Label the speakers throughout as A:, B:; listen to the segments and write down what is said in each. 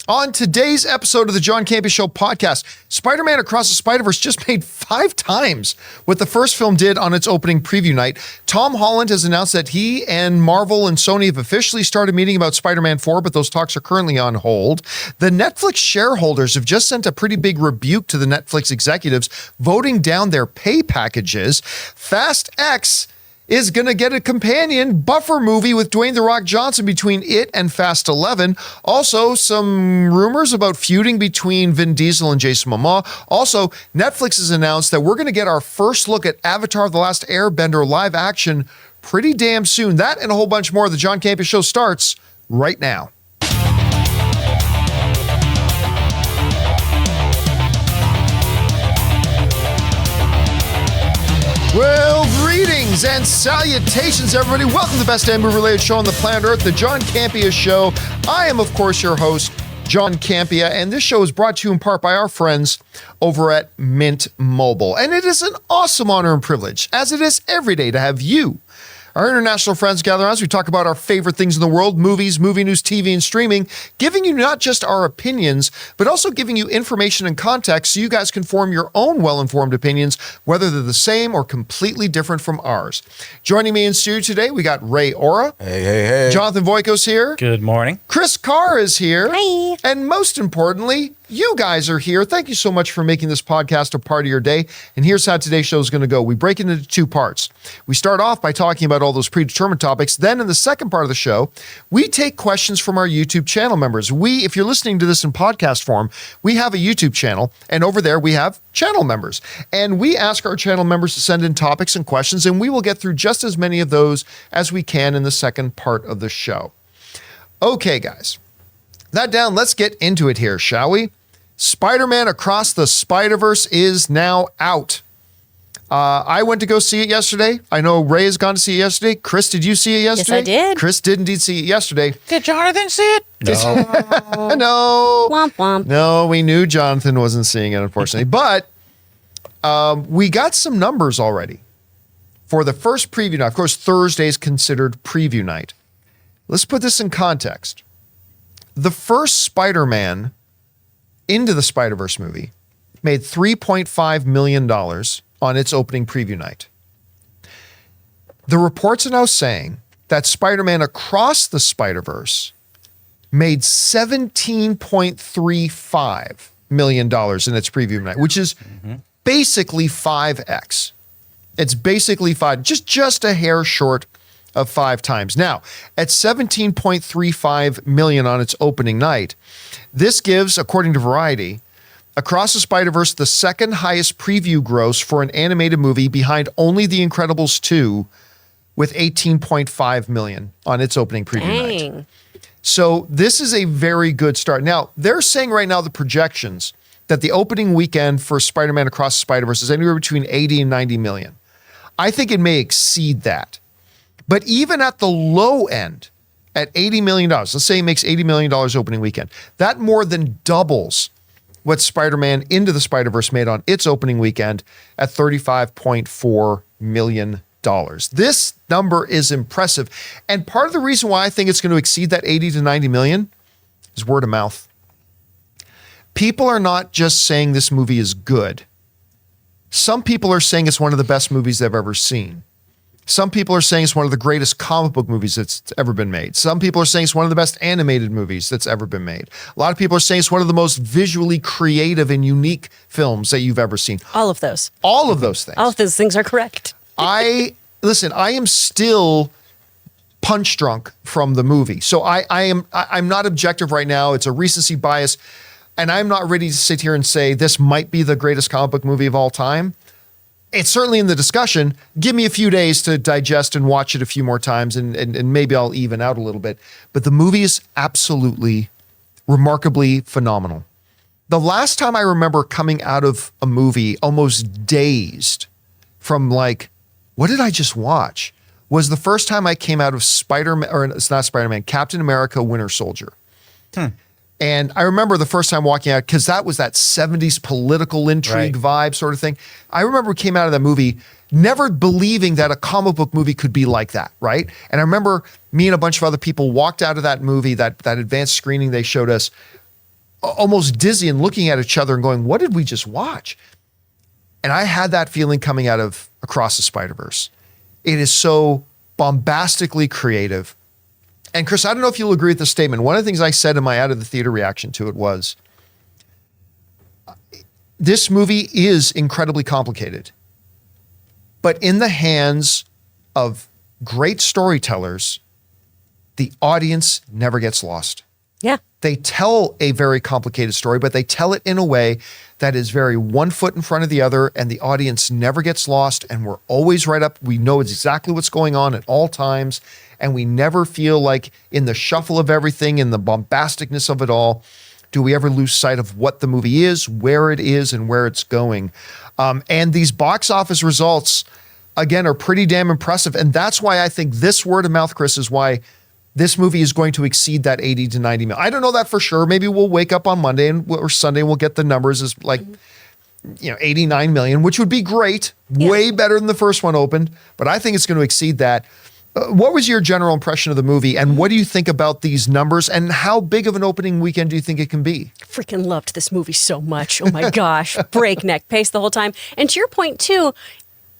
A: On today's episode of the John Campea Show podcast, Spider-Man Across the Spider-Verse just made 5 times what the first film did on its opening preview night. Tom Holland has announced that he and Marvel and Sony have officially started meeting about Spider-Man 4, but those talks are currently on hold. The Netflix shareholders have just sent a pretty big rebuke to the Netflix executives, voting down their pay packages. Fast X is going to get a companion buffer movie with Dwayne "The Rock" Johnson between it and Fast 11. Also, some rumors about feuding between Vin Diesel and Jason Momoa. Also, Netflix has announced that we're going to get our first look at Avatar: The Last Airbender live action pretty damn soon. That and a whole bunch more. The John Campea Show starts right now. Well, greetings and salutations, everybody. Welcome to the best damn movie-related show on the planet Earth, the John Campea Show. I am, of course, your host, John Campea, and this show is brought to you in part by our friends over at Mint Mobile. And it is an awesome honor and privilege, as it is every day, to have you, our international friends, gather around as we talk about our favorite things in the world, movies, movie news, TV, and streaming, giving you not just our opinions, but also giving you information and context so you guys can form your own well-informed opinions, whether they're the same or completely different from ours. Joining me in studio today, we got Ray Ora.
B: Hey.
A: Jonathan Voiko's here.
C: Good morning.
A: Chris Carr is here.
D: Hi.
A: And most importantly, you guys are here. Thank you so much for making this podcast a part of your day. And here's how today's show is going to go. We break it into 2 parts. We start off by talking about all those predetermined topics. Then in the second part of the show, we take questions from our YouTube channel members. If you're listening to this in podcast form, we have a YouTube channel, and over there we have channel members. And we ask our channel members to send in topics and questions, and we will get through just as many of those as we can in the second part of the show. Okay, guys. That down, let's get into it here, shall we? Spider-Man Across the Spider-Verse is now out. I went to go see it yesterday. I know Ray has gone to see it yesterday. Chris, did you see it yesterday?
D: Yes, I did.
A: Chris did indeed see it yesterday.
C: Did Jonathan see it?
A: No. No.
D: Womp womp.
A: No, we knew Jonathan wasn't seeing it, unfortunately. But we got some numbers already for the first preview night. Of course, Thursday is considered preview night. Let's put this in context. The first Spider-Man Into the Spider-Verse movie made $3.5 million on its opening preview night. The reports are now saying that Spider-Man Across the Spider-Verse made $17.35 million in its preview night, which is basically 5x. It's basically 5, just a hair short of 5 times. Now, at $17.35 million on its opening night, this gives, according to Variety, Across the Spider-Verse the second highest preview gross for an animated movie behind only The Incredibles 2 with $18.5 million on its opening preview night. So this is a very good start. Now, they're saying right now the projections that the opening weekend for Spider-Man Across the Spider-Verse is anywhere between 80 and 90 million. I think it may exceed that. But even at the low end, at $80 million, let's say it makes $80 million opening weekend, that more than doubles what Spider-Man Into the Spider-Verse made on its opening weekend at $35.4 million. This number is impressive. And part of the reason why I think it's going to exceed that 80 to 90 million is word of mouth. People are not just saying this movie is good. Some people are saying it's one of the best movies they've ever seen. Some people are saying it's one of the greatest comic book movies that's ever been made. Some people are saying it's one of the best animated movies that's ever been made. A lot of people are saying it's one of the most visually creative and unique films that you've ever seen.
D: All of those.
A: All of those things.
D: All of those things are correct.
A: I am still punch drunk from the movie. So I'm not objective right now. It's a recency bias. And I'm not ready to sit here and say this might be the greatest comic book movie of all time. It's certainly in the discussion. Give me a few days to digest and watch it a few more times, and maybe I'll even out a little bit. But the movie is absolutely, remarkably phenomenal. The last time I remember coming out of a movie almost dazed from like, what did I just watch? Was the first time I came out of Spider-Man, or it's not Spider-Man, Captain America Winter Soldier. And I remember the first time walking out, because that was that 70s political intrigue vibe sort of thing. I remember we came out of that movie never believing that a comic book movie could be like that, right? And I remember me and a bunch of other people walked out of that movie, that advanced screening they showed us, almost dizzy and looking at each other and going, what did we just watch? And I had that feeling coming out of Across the Spider-Verse. It is so bombastically creative. And Chris, I don't know if you'll agree with the statement. One of the things I said in my out of the theater reaction to it was, this movie is incredibly complicated, but in the hands of great storytellers, the audience never gets lost.
B: Yeah.
A: They tell a very complicated story, but they tell it in a way that is very one foot in front of the other, and the audience never gets lost, and we're always right up. We know exactly what's going on at all times, and we never feel like in the shuffle of everything, in the bombasticness of it all, do we ever lose sight of what the movie is, where it is, and where it's going. And these box office results, again, are pretty damn impressive, and that's why I think this word of mouth, Chris, is why this movie is going to exceed that 80 to 90 million. I don't know that for sure. Maybe we'll wake up on Monday or Sunday and we'll get the numbers as like, 89 million, which would be great. Yeah. Way better than the first one opened. But I think it's going to exceed that. What was your general impression of the movie, and what do you think about these numbers, and how big of an opening weekend do you think it can be?
B: Freaking loved this movie so much. Oh my gosh. Breakneck pace the whole time. And to your point too,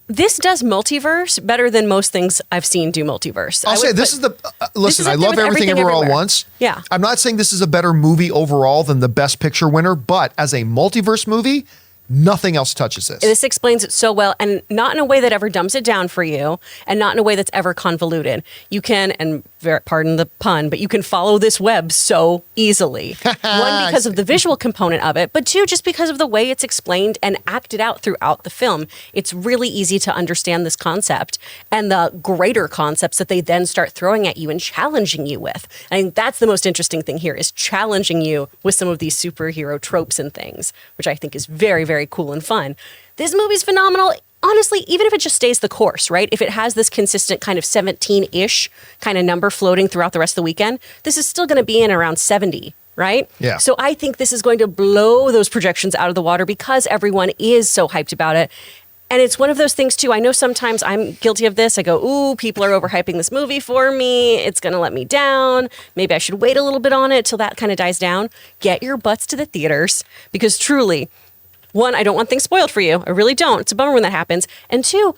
B: this does multiverse better than most things I've seen do multiverse.
A: I'll say this is the, listen, I love Everything Everywhere All at Once.
B: Yeah.
A: I'm not saying this is a better movie overall than the Best Picture winner, but as a multiverse movie, nothing else touches this.
B: This explains it so well, and not in a way that ever dumbs it down for you, and not in a way that's ever convoluted. You can, and pardon the pun, but you can follow this web so easily. One, because of the visual component of it, but two, just because of the way it's explained and acted out throughout the film. It's really easy to understand this concept and the greater concepts that they then start throwing at you and challenging you with. I think that's the most interesting thing here, is challenging you with some of these superhero tropes and things, which I think is very, very cool and fun. This movie's phenomenal. Honestly, even if it just stays the course, right? If it has this consistent kind of 17-ish kind of number floating throughout the rest of the weekend, this is still going to be in around 70, right?
A: Yeah.
B: So I think this is going to blow those projections out of the water because everyone is so hyped about it. And it's one of those things too. I know sometimes I'm guilty of this. I go, ooh, people are overhyping this movie for me. It's going to let me down. Maybe I should wait a little bit on it till that kind of dies down. Get your butts to the theaters, because truly, one, I don't want things spoiled for you. I really don't. It's a bummer when that happens. And two,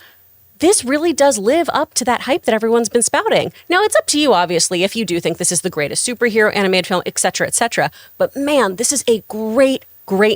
B: this really does live up to that hype that everyone's been spouting. Now, it's up to you, obviously, if you do think this is the greatest superhero animated film, et cetera, et cetera. But man, this is a great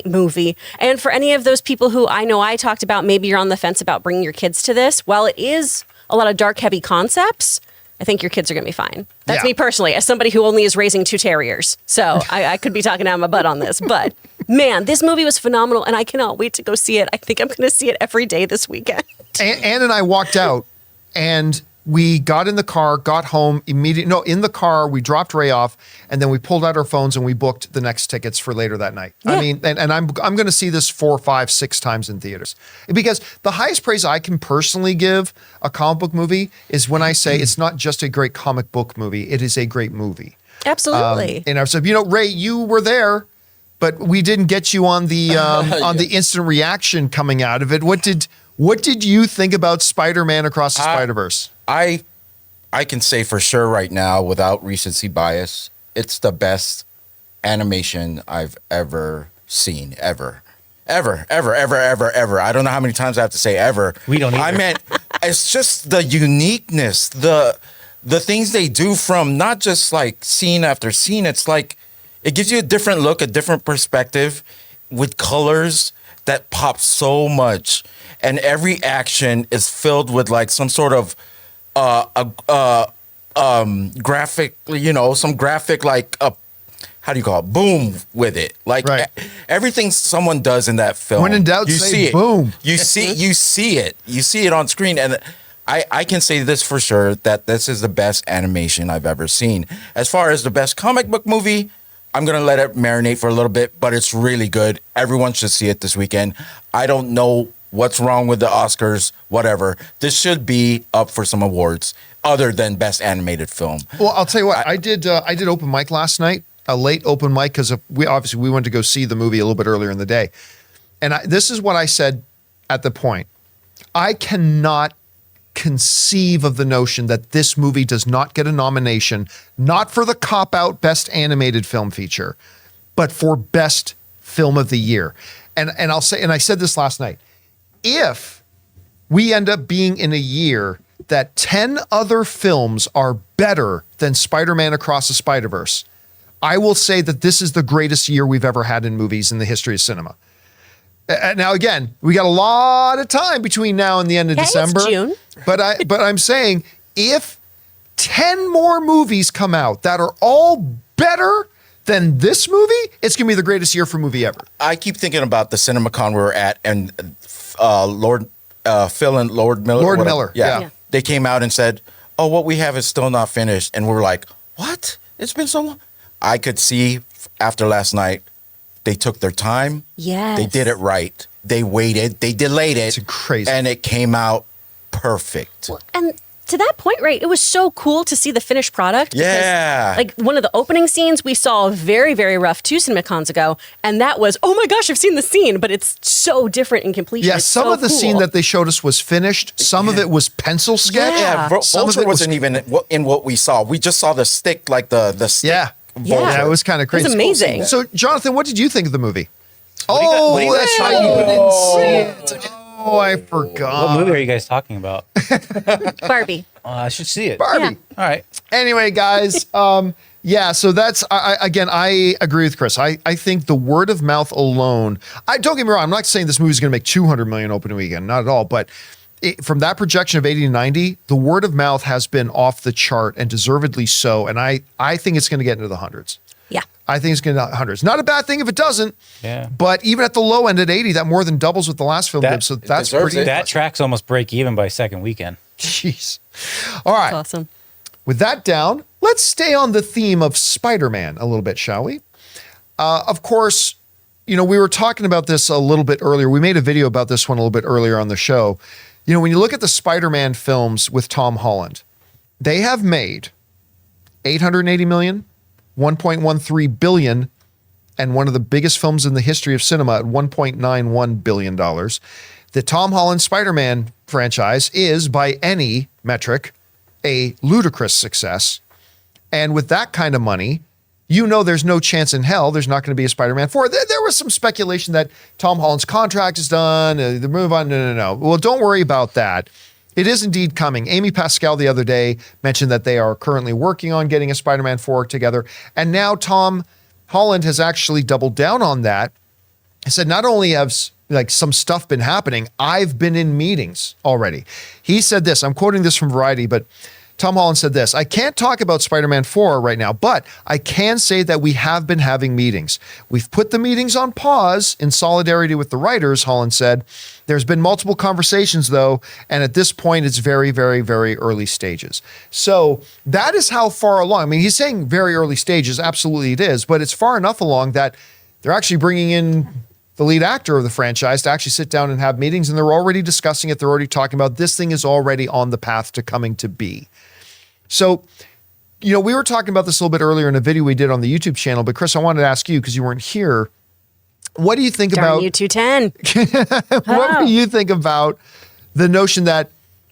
B: movie. And for any of those people who I know I talked about, maybe you're on the fence about bringing your kids to this, while it is a lot of dark, heavy concepts, I think your kids are going to be fine. That's me personally, as somebody who only is raising 2 terriers. So I could be talking out my butt on this. But man, this movie was phenomenal, and I cannot wait to go see it. I think I'm going to see it every day this weekend.
A: Ann and I walked out, and we got in the car, got home immediately. No, in the car, we dropped Ray off, and then we pulled out our phones and we booked the next tickets for later that night. Yeah. I mean, and I'm going to see this 4, 5, 6 times in theaters, because the highest praise I can personally give a comic book movie is when I say it's not just a great comic book movie, it is a great movie.
B: Absolutely.
A: And I said, Ray, you were there, but we didn't get you on the on the instant reaction coming out of it. What did you think about Spider-Man Across the Spider-Verse?
C: I can say for sure right now, without recency bias, it's the best animation I've ever seen, ever. I don't know how many times I have to say ever.
D: We don't either.
C: I meant, it's just the uniqueness, the things they do from not just like scene after scene. It's like, it gives you a different look, a different perspective with colors that pop so much. And every action is filled with like some sort of graphic, some graphic, like how do you call it? Boom with it. Like everything someone does in that film.
A: When in doubt, say boom.
C: You see it on screen. And I can say this for sure, that this is the best animation I've ever seen. As far as the best comic book movie, I'm going to let it marinate for a little bit, but it's really good. Everyone should see it this weekend. I don't know what's wrong with the Oscars, whatever. This should be up for some awards other than best animated film.
A: Well, I'll tell you what, I did open mic last night, a late open mic, because we went to go see the movie a little bit earlier in the day. And this is what I said at the point. I cannot conceive of the notion that this movie does not get a nomination, not for the cop-out best animated film feature, but for best film of the year. And I'll say, and I said this last night, if we end up being in a year that 10 other films are better than Spider-Man Across the Spider-Verse, I will say that this is the greatest year we've ever had in movies in the history of cinema. Now, again, we got a lot of time between now and the end of December.
B: It's June.
A: But I'm saying if 10 more movies come out that are all better than this movie, it's going to be the greatest year for movie ever.
C: I keep thinking about the CinemaCon we were at, and Phil and Lord Miller.
A: Lord Miller,
B: yeah.
C: They came out and said, "Oh, what we have is still not finished," and we were like, "What? It's been so long." I could see after last night, they took their time.
B: Yes.
C: They did it right. They waited. They delayed it.
A: It's crazy.
C: And it came out perfect.
B: Well, and to that point, right, it was so cool to see the finished product.
C: Yeah.
B: Because, like, one of the opening scenes we saw very, very rough 2 CinemaCons ago, and that was, oh my gosh, I've seen the scene, but it's so different in completion.
A: Yeah,
B: It's
A: some
B: so
A: of the
B: cool.
A: scene that they showed us was finished. Some of it was pencil sketch.
B: Yeah.
A: Some of
C: Vulture
A: it was
C: wasn't even in what we saw. We just saw the stick, like the stick.
A: Yeah.
C: Vulture.
A: Yeah, it was kind of
B: It was
A: crazy.
B: amazing.
A: So, Jonathan, what did you think of the movie?
D: What do you got-
A: That's
D: what
A: right.
D: do you
A: You
D: got-
A: didn't see it. Oh, I
D: What
A: forgot.
D: movie are you guys talking about?
B: Barbie.
D: I should see it.
A: Barbie.
B: Yeah.
D: All right.
A: Anyway, guys, yeah, so that's, I agree with Chris. I think the word of mouth alone, don't get me wrong, I'm not saying this movie is going to make 200 million opening weekend, not at all, but from that projection of 80 to 90, the word of mouth has been off the chart and deservedly so, and I think it's going to get into the hundreds.
B: Yeah.
A: I think it's going to hundreds. Not a bad thing if it doesn't.
D: Yeah.
A: But even at the low end at 80, that more than doubles what the last film did. So that's
C: deserves
A: pretty.
C: it.
D: That tracks almost break even by second weekend.
A: Jeez. All right.
B: That's awesome.
A: With that down, let's stay on the theme of Spider-Man a little bit, shall we? Of course, we were talking about this a little bit earlier. We made a video about this one a little bit earlier on the show. When you look at the Spider-Man films with Tom Holland, they have made 880 million, 1.13 billion, and one of the biggest films in the history of cinema at $1.91 billion. The Tom Holland Spider-Man franchise is, by any metric, a ludicrous success. And with that kind of money, there's no chance in hell there's not going to be a Spider-Man 4. There was some speculation that Tom Holland's contract is done, the move on. No. Well, don't worry about that. It is indeed coming. Amy Pascal the other day mentioned that they are currently working on getting a Spider-Man 4 together. And now Tom Holland has actually doubled down on that. He said, not only have some stuff been happening, I've been in meetings already. He said this, I'm quoting this from Variety, but Tom Holland said this, I can't talk about Spider-Man 4 right now, but I can say that we have been having meetings. We've put the meetings on pause in solidarity with the writers, Holland said. There's been multiple conversations, though, and at this point, it's very, very, very early stages. So that is how far along. I mean, he's saying very early stages. Absolutely it is, but it's far enough along that they're actually bringing in the lead actor of the franchise to actually sit down and have meetings, and they're already discussing it. They're already talking about this thing is already on the path to coming to be. So, we were talking about this a little bit earlier in a video we did on the YouTube channel, but Chris, I wanted to ask you, because you weren't here, what do you think
B: Darn
A: about
B: you 210.
A: what do you think about the notion that,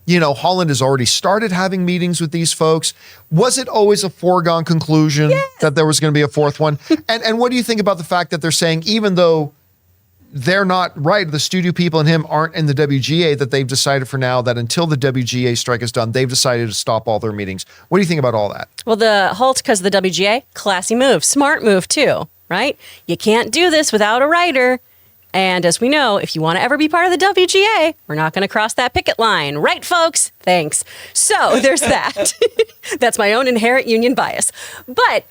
A: Holland has already started having meetings with these folks? Was it always a foregone conclusion that there was going to be a fourth one? And what do you think about the fact that they're saying, even though they're not right, the studio people and him aren't in the WGA, that they've decided for now that until the WGA strike is done, they've decided to stop all their meetings? What do you think about all that?
B: Well, the halt because of the WGA, classy move, smart move too, right? You can't do this without a writer. And as we know, if you want to ever be part of the WGA, we're not going to cross that picket line. Right, folks? Thanks. So there's that. That's my own inherent union bias. But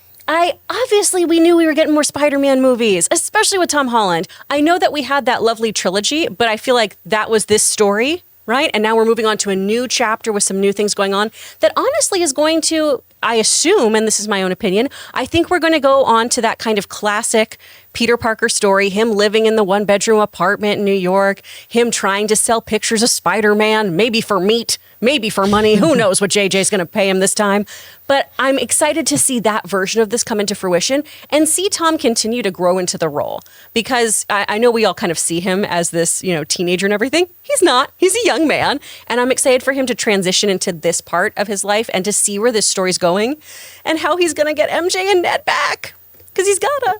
B: we knew we were getting more Spider-Man movies, especially with Tom Holland. I know that we had that lovely trilogy, but I feel like that was this story, right? And now we're moving on to a new chapter with some new things going on that honestly is going to, I assume, and this is my own opinion, I think we're going to go on to that kind of classic Peter Parker story, him living in the one-bedroom apartment in New York, him trying to sell pictures of Spider-Man, maybe for meat, maybe for money. Who knows what JJ's going to pay him this time. But I'm excited to see that version of this come into fruition and see Tom continue to grow into the role. Because I know we all kind of see him as this, teenager and everything. He's not. He's a young man. And I'm excited for him to transition into this part of his life and to see where this story's going and how he's going to get MJ and Ned back. Because he's gotta.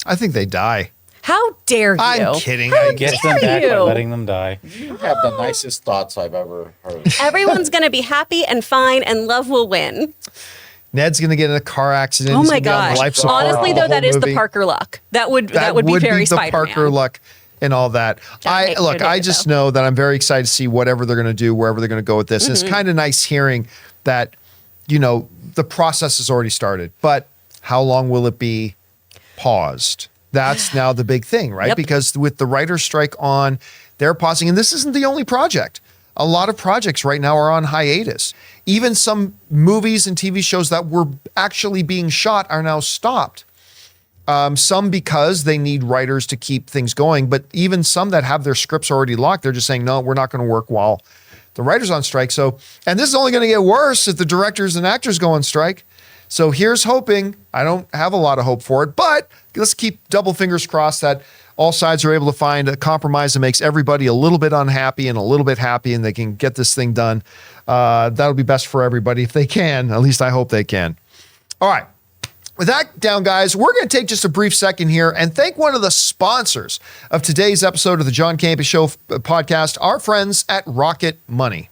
A: I think they die.
B: How dare you?
A: I'm kidding.
D: Gets them back by letting them die.
C: You have the nicest thoughts I've ever heard.
B: Everyone's going to be happy and fine, and love will win.
A: Ned's going to get in a car accident.
B: Oh
A: He's
B: my
A: gonna be on
B: gosh!
A: life support
B: Honestly,
A: the
B: though,
A: whole
B: that is the
A: movie.
B: Parker luck. That would be very
A: the
B: Spider-Man.
A: Parker luck and all that. I just know that I'm very excited to see whatever they're going to do, wherever they're going to go with this. And it's kind of nice hearing that, the process has already started, but how long will it be paused? That's now the big thing, right?
B: Yep.
A: Because with the writer's strike on, they're pausing, and this isn't the only project. A lot of projects right now are on hiatus. Even some movies and TV shows that were actually being shot are now stopped. Some because they need writers to keep things going, but even some that have their scripts already locked, they're just saying, no, we're not going to work while the writer's on strike. So, and this is only going to get worse if the directors and actors go on strike. So here's hoping. I don't have a lot of hope for it, but let's keep double fingers crossed that all sides are able to find a compromise that makes everybody a little bit unhappy and a little bit happy, and they can get this thing done. That'll be best for everybody if they can. At least I hope they can. All right. With that down, guys, we're going to take just a brief second here and thank one of the sponsors of today's episode of the John Campea Show podcast, our friends at Rocket Money.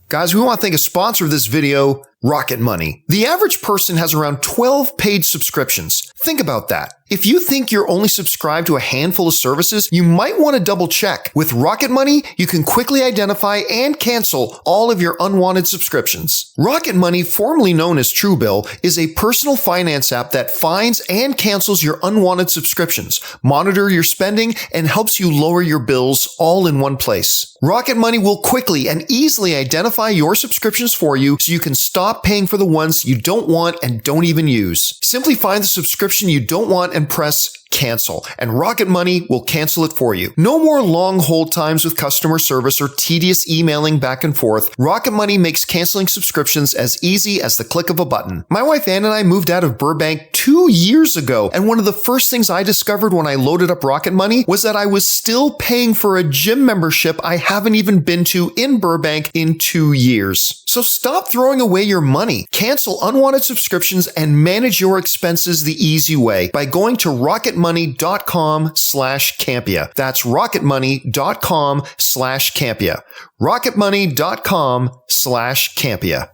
A: Guys, we want to thank a sponsor of this video, Rocket Money. The average person has around 12 paid subscriptions. Think about that. If you think you're only subscribed to a handful of services, you might want to double check. With Rocket Money, you can quickly identify and cancel all of your unwanted subscriptions. Rocket Money, formerly known as Truebill, is a personal finance app that finds and cancels your unwanted subscriptions, monitor your spending, and helps you lower your bills all in one place. Rocket Money will quickly and easily identify your subscriptions for you so you can stop paying for the ones you don't want and don't even use. Simply find the subscription you don't want and press cancel, and Rocket Money will cancel it for you. No more long hold times with customer service or tedious emailing back and forth. Rocket Money makes canceling subscriptions as easy as the click of a button. My wife Ann and I moved out of Burbank 2 years ago, and one of the first things I discovered when I loaded up Rocket Money was that I was still paying for a gym membership I haven't even been to in Burbank in 2 years. So stop throwing away your money. Cancel unwanted subscriptions and manage your expenses the easy way by going to rocketmoney.com/Campea. That's rocketmoney.com/Campea. rocketmoney.com/Campea.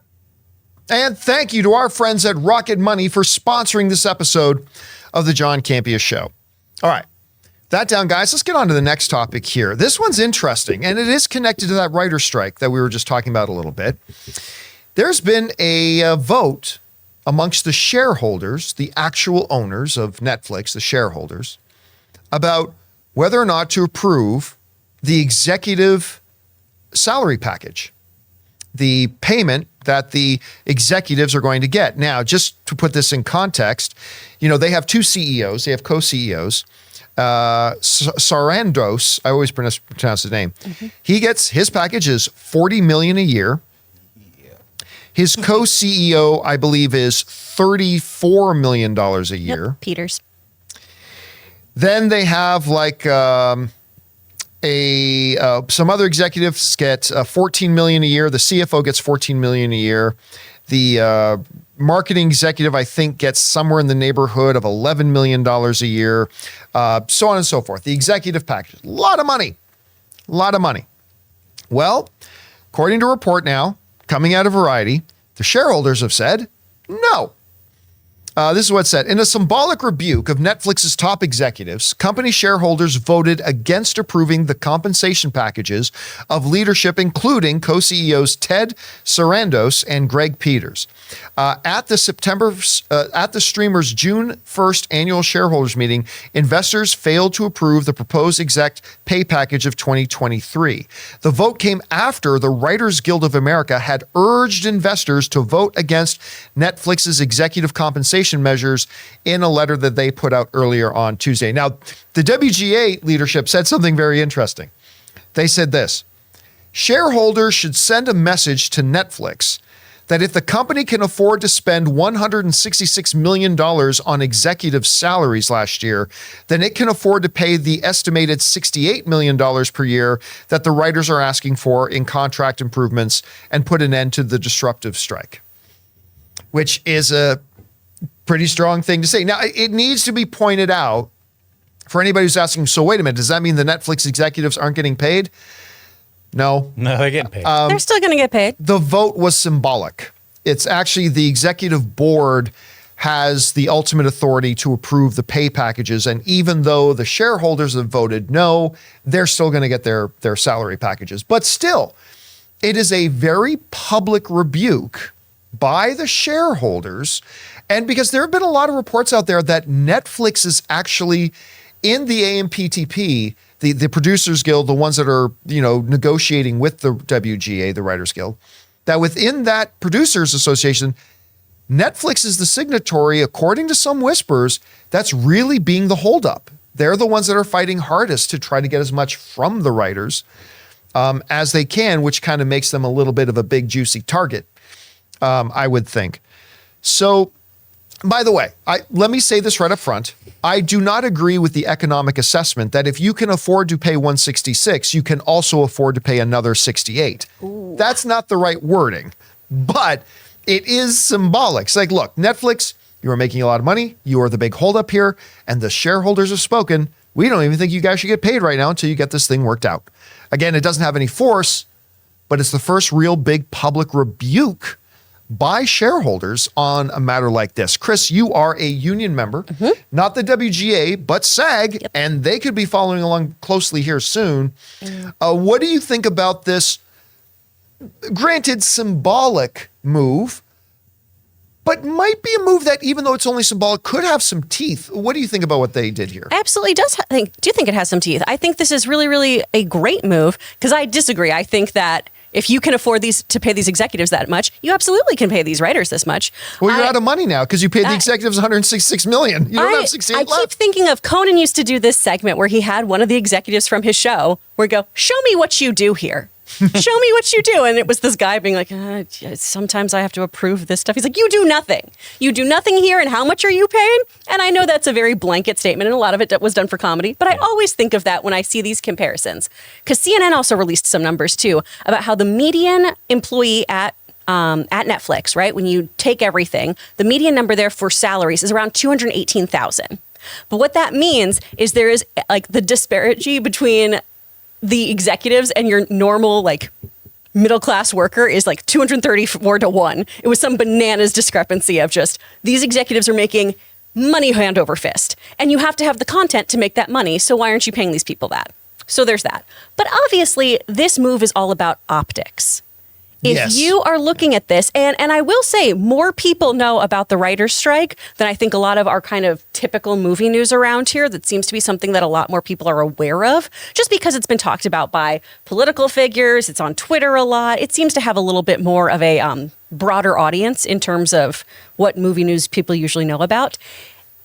A: And thank you to our friends at Rocket Money for sponsoring this episode of the John Campea Show. All right. That down, guys. Let's get on to the next topic here. This one's interesting, and it is connected to that writer's strike that we were just talking about a little bit. There's been a vote amongst the shareholders, the actual owners of Netflix, the shareholders, about whether or not to approve the executive salary package, the payment that the executives are going to get. Now, just to put this in context, they have two CEOs, they have co-CEOs. Sarandos, I always pronounce the name. He gets, his package is $40 million a year. His co-CEO, I believe, is $34 million a year.
B: Yep, Peters.
A: Then they have some other executives get $14 million a year. The CFO gets $14 million a year. The marketing executive, I think, gets somewhere in the neighborhood of $11 million a year, so on and so forth. The executive package, a lot of money. Well, according to a report now coming out of Variety, the shareholders have said no. This is what's said. In a symbolic rebuke of Netflix's top executives, company shareholders voted against approving the compensation packages of leadership, including co-CEOs Ted Sarandos and Greg Peters. At the streamer's June 1st annual shareholders meeting, investors failed to approve the proposed exec pay package of 2023. The vote came after the Writers Guild of America had urged investors to vote against Netflix's executive compensation measures in a letter that they put out earlier on Tuesday. Now, the WGA leadership said something very interesting. They said this: shareholders should send a message to Netflix that if the company can afford to spend $166 million on executive salaries last year, then it can afford to pay the estimated $68 million per year that the writers are asking for in contract improvements and put an end to the disruptive strike, which is a Pretty strong thing to say. Now, it needs to be pointed out for anybody who's asking, so wait a minute, does that mean the Netflix executives aren't getting paid? No.
D: No, they're getting paid.
B: They're still going to get paid.
A: The vote was symbolic. It's actually the executive board has the ultimate authority to approve the pay packages. And even though the shareholders have voted no, they're still going to get their salary packages. But still, it is a very public rebuke by the shareholders. And because there have been a lot of reports out there that Netflix is actually in the AMPTP, the Producers Guild, the ones that are, negotiating with the WGA, the Writers Guild, that within that Producers Association, Netflix is the signatory, according to some whispers, that's really being the holdup. They're the ones that are fighting hardest to try to get as much from the writers as they can, which kind of makes them a little bit of a big, juicy target, I would think. So, by the way, let me say this right up front. I do not agree with the economic assessment that if you can afford to pay $166, you can also afford to pay another $68. Ooh. That's not the right wording, but it is symbolic. It's like, look, Netflix, you are making a lot of money. You are the big holdup here, and the shareholders have spoken. We don't even think you guys should get paid right now until you get this thing worked out. Again, it doesn't have any force, but it's the first real big public rebuke by shareholders on a matter like this. Chris, you are a union member, not the WGA, but SAG, and they could be following along closely here soon. What do you think about this, granted, symbolic move, but might be a move that, even though it's only symbolic, could have some teeth? What do you think about what they did here?
B: Absolutely do think it has some teeth. I think this is really, really a great move, because I disagree. I think that if you can afford to pay these executives that much, you absolutely can pay these writers this much.
A: Well, you're out of money now because you paid the executives $166 million. You don't have 68 left.
B: I keep thinking of Conan used to do this segment where he had one of the executives from his show where he'd go, "Show me what you do here. Show me what you do." And it was this guy being like, sometimes I have to approve this stuff. He's like, you do nothing. You do nothing here, and how much are you paying? And I know that's a very blanket statement, and a lot of it was done for comedy, but I always think of that when I see these comparisons. Because CNN also released some numbers, too, about how the median employee at Netflix, right, when you take everything, the median number there for salaries is around $218,000. But what that means is there is like the disparity between the executives and your normal middle class worker is like 234 to 1. It was some bananas discrepancy of just these executives are making money hand over fist, and you have to have the content to make that money. So why aren't you paying these people that? So there's that. But obviously this move is all about optics. If you are looking at this, and I will say more people know about the writer's strike than I think a lot of our kind of typical movie news around here. That seems to be something that a lot more people are aware of, just because it's been talked about by political figures. It's on Twitter a lot. It seems to have a little bit more of a broader audience in terms of what movie news people usually know about.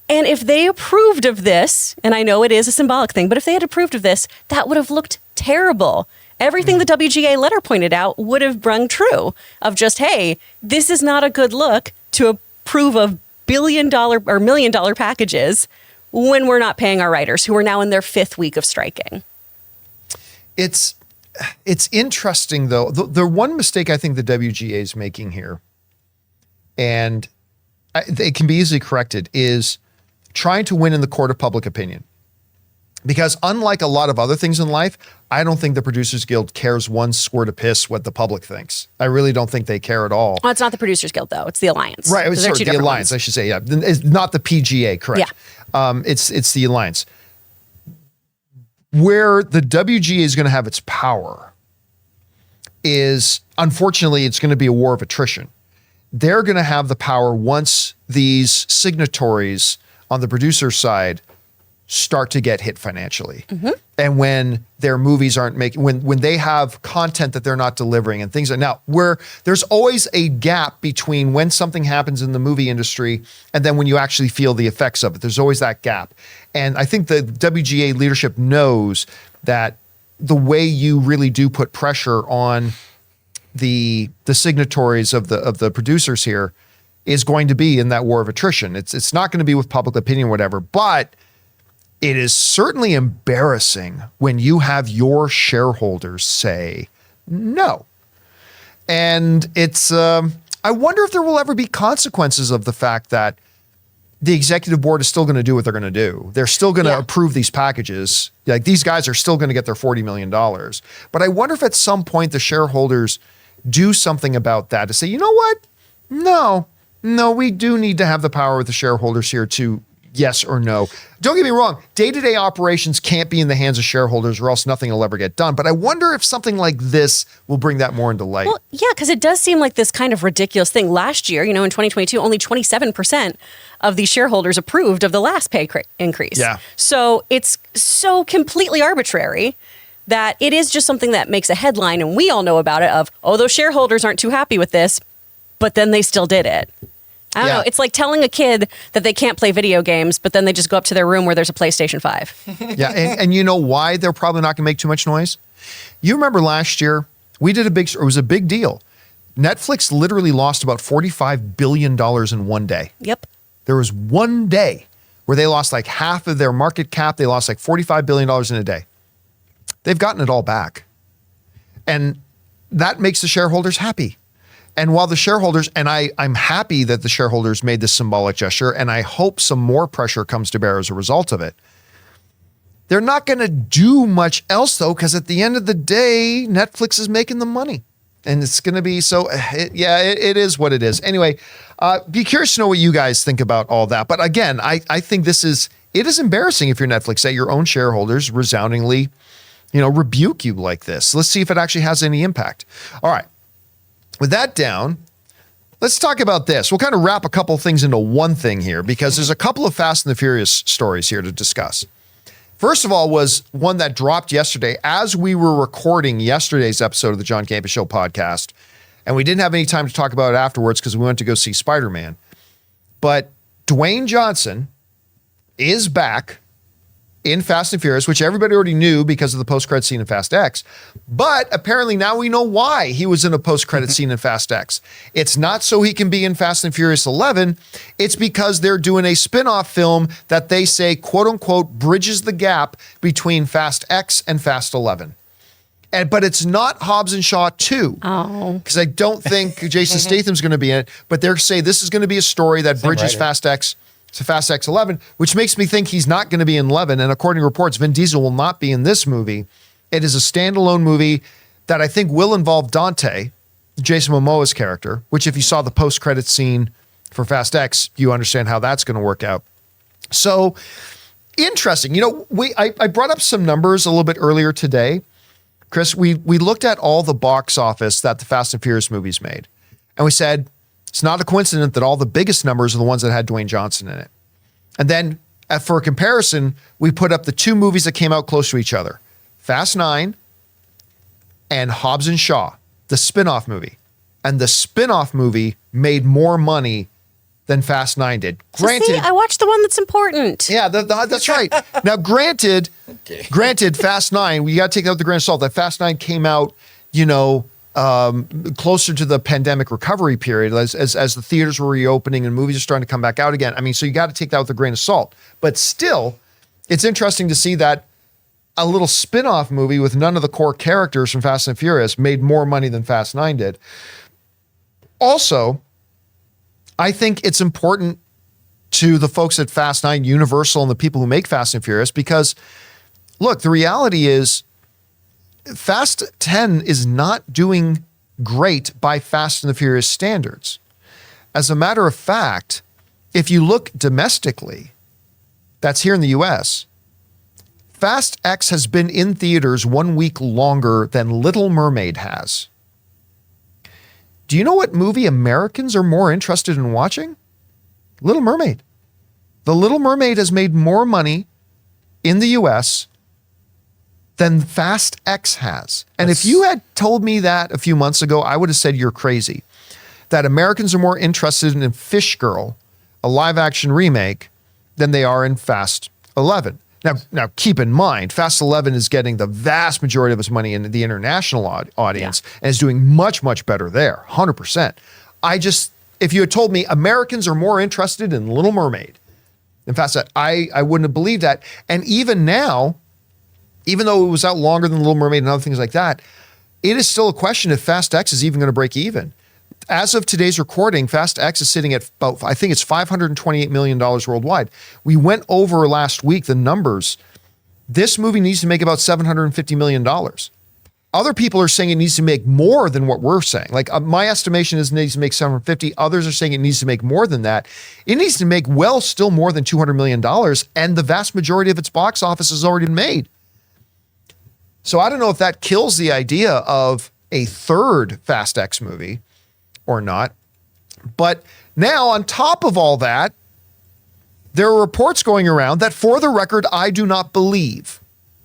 B: And if they approved of this, and I know it is a symbolic thing, but if they had approved of this, that would have looked terrible. Everything the WGA letter pointed out would have rung true of just, hey, this is not a good look to approve of $1 billion or $1 million packages when we're not paying our writers who are now in their 5th week of striking.
A: It's interesting, though. The one mistake I think the WGA is making here, and it can be easily corrected, is trying to win in the court of public opinion. Because unlike a lot of other things in life, I don't think the Producers Guild cares one squirt of piss what the public thinks. I really don't think they care at all.
B: Well, it's not the Producers Guild, though. It's the Alliance.
A: Right. Sorry, the Alliance, I should say. Yeah. It's not the PGA, correct. Yeah. It's the Alliance. Where the WGA is going to have its power is, unfortunately, it's going to be a war of attrition. They're going to have the power once these signatories on the producer side start to get hit financially. And when their movies aren't making, when they have content that they're not delivering and things like now, where there's always a gap between when something happens in the movie industry and then when you actually feel the effects of it. There's always that gap. And I think the WGA leadership knows that the way you really do put pressure on the signatories of the producers here is going to be in that war of attrition. It's not going to be with public opinion or whatever, but it is certainly embarrassing when you have your shareholders say no. And it's, I wonder if there will ever be consequences of the fact that the executive board is still going to do what they're going to do. They're still going to approve these packages. Like these guys are still going to get their $40 million. But I wonder if at some point the shareholders do something about that to say, you know what? No, we do need to have the power with the shareholders here to yes or no. Don't get me wrong. Day-to-day operations can't be in the hands of shareholders or else nothing will ever get done. But I wonder if something like this will bring that more into light.
B: Well, yeah, because it does seem like this kind of ridiculous thing. Last year, in 2022, only 27% of the shareholders approved of the last pay increase.
A: Yeah.
B: So it's so completely arbitrary that it is just something that makes a headline, and we all know about it of, those shareholders aren't too happy with this, but then they still did it. I don't know. It's like telling a kid that they can't play video games, but then they just go up to their room where there's a PlayStation 5.
A: Yeah, and you know why they're probably not going to make too much noise? You remember last year, it was a big deal. Netflix literally lost about $45 billion in one day.
B: Yep.
A: There was one day where they lost like half of their market cap. They lost like $45 billion in a day. They've gotten it all back. And that makes the shareholders happy. And while the shareholders, and I'm happy that the shareholders made this symbolic gesture, and I hope some more pressure comes to bear as a result of it. They're not going to do much else, though, because at the end of the day, Netflix is making the money. And it's going to be it is what it is. Anyway, be curious to know what you guys think about all that. But again, I think it is embarrassing if you're Netflix that your own shareholders resoundingly, rebuke you like this. Let's see if it actually has any impact. All right. With that down, let's talk about this. We'll kind of wrap a couple things into one thing here because there's a couple of Fast and the Furious stories here to discuss. First of all was one that dropped yesterday as we were recording yesterday's episode of the John Campea Show podcast. And we didn't have any time to talk about it afterwards because we went to go see Spider-Man. But Dwayne Johnson is back in Fast and Furious, which everybody already knew because of the post-credit scene in Fast X. But apparently now we know why he was in a post-credit scene in Fast X. It's not so he can be in Fast and Furious 11. It's because they're doing a spin-off film that they say, quote unquote, bridges the gap between Fast X and Fast 11. But it's not Hobbs and Shaw 2.
B: Oh.
A: Because I don't think Jason Statham's going to be in it. But they're saying this is going to be a story that bridges Fast X to Fast X 11, which makes me think he's not going to be in 11. And according to reports, Vin Diesel will not be in this movie. It is a standalone movie that I think will involve Dante, Jason Momoa's character, which if you saw the post-credit scene for Fast X, you understand how that's going to work out. So interesting. I brought up some numbers a little bit earlier today. Chris, we looked at all the box office that the Fast and Furious movies made. And we said, it's not a coincidence that all the biggest numbers are the ones that had Dwayne Johnson in it. And then for a comparison, we put up the two movies that came out close to each other, Fast 9 and Hobbs and Shaw, the spin-off movie. And the spin-off movie made more money than Fast 9 did. Granted,
B: See, I watched the one that's important.
A: Yeah, that's right. Now, granted, Fast 9, we got to take that with a grain of salt. That Fast 9 came out, closer to the pandemic recovery period as the theaters were reopening and movies are starting to come back out again. I mean, so you got to take that with a grain of salt. But still, it's interesting to see that a little spin-off movie with none of the core characters from Fast and Furious made more money than Fast 9 did. Also, I think it's important to the folks at Fast 9, Universal, and the people who make Fast and Furious because, look, the reality is Fast 10 is not doing great by Fast and the Furious standards. As a matter of fact, if you look domestically, that's here in the US, Fast X has been in theaters 1 week longer than Little Mermaid has. Do you know what movie Americans are more interested in watching? Little Mermaid. The Little Mermaid has made more money in the US than Fast X has. And if you had told me that a few months ago, I would have said you're crazy. That Americans are more interested in Fish Girl, a live action remake, than they are in Fast 11. Now keep in mind, Fast 11 is getting the vast majority of its money in the international audience and is doing much, much better there, 100%. If you had told me Americans are more interested in Little Mermaid than Fast X, I wouldn't have believed that. And even now, even though it was out longer than Little Mermaid and other things like that, it is still a question if Fast X is even going to break even. as of today's recording, Fast X is sitting at about, I think it's $528 million worldwide. We went over last week the numbers. This movie needs to make about $750 million. Other people are saying it needs to make more than what we're saying. Like my estimation is it needs to make 750. Others are saying it needs to make more than that. It needs to make still more than $200 million. And the vast majority of its box office has already been made. So I don't know if that kills the idea of a third Fast X movie or not. But now on top of all that, there are reports going around that, for the record, I do not believe.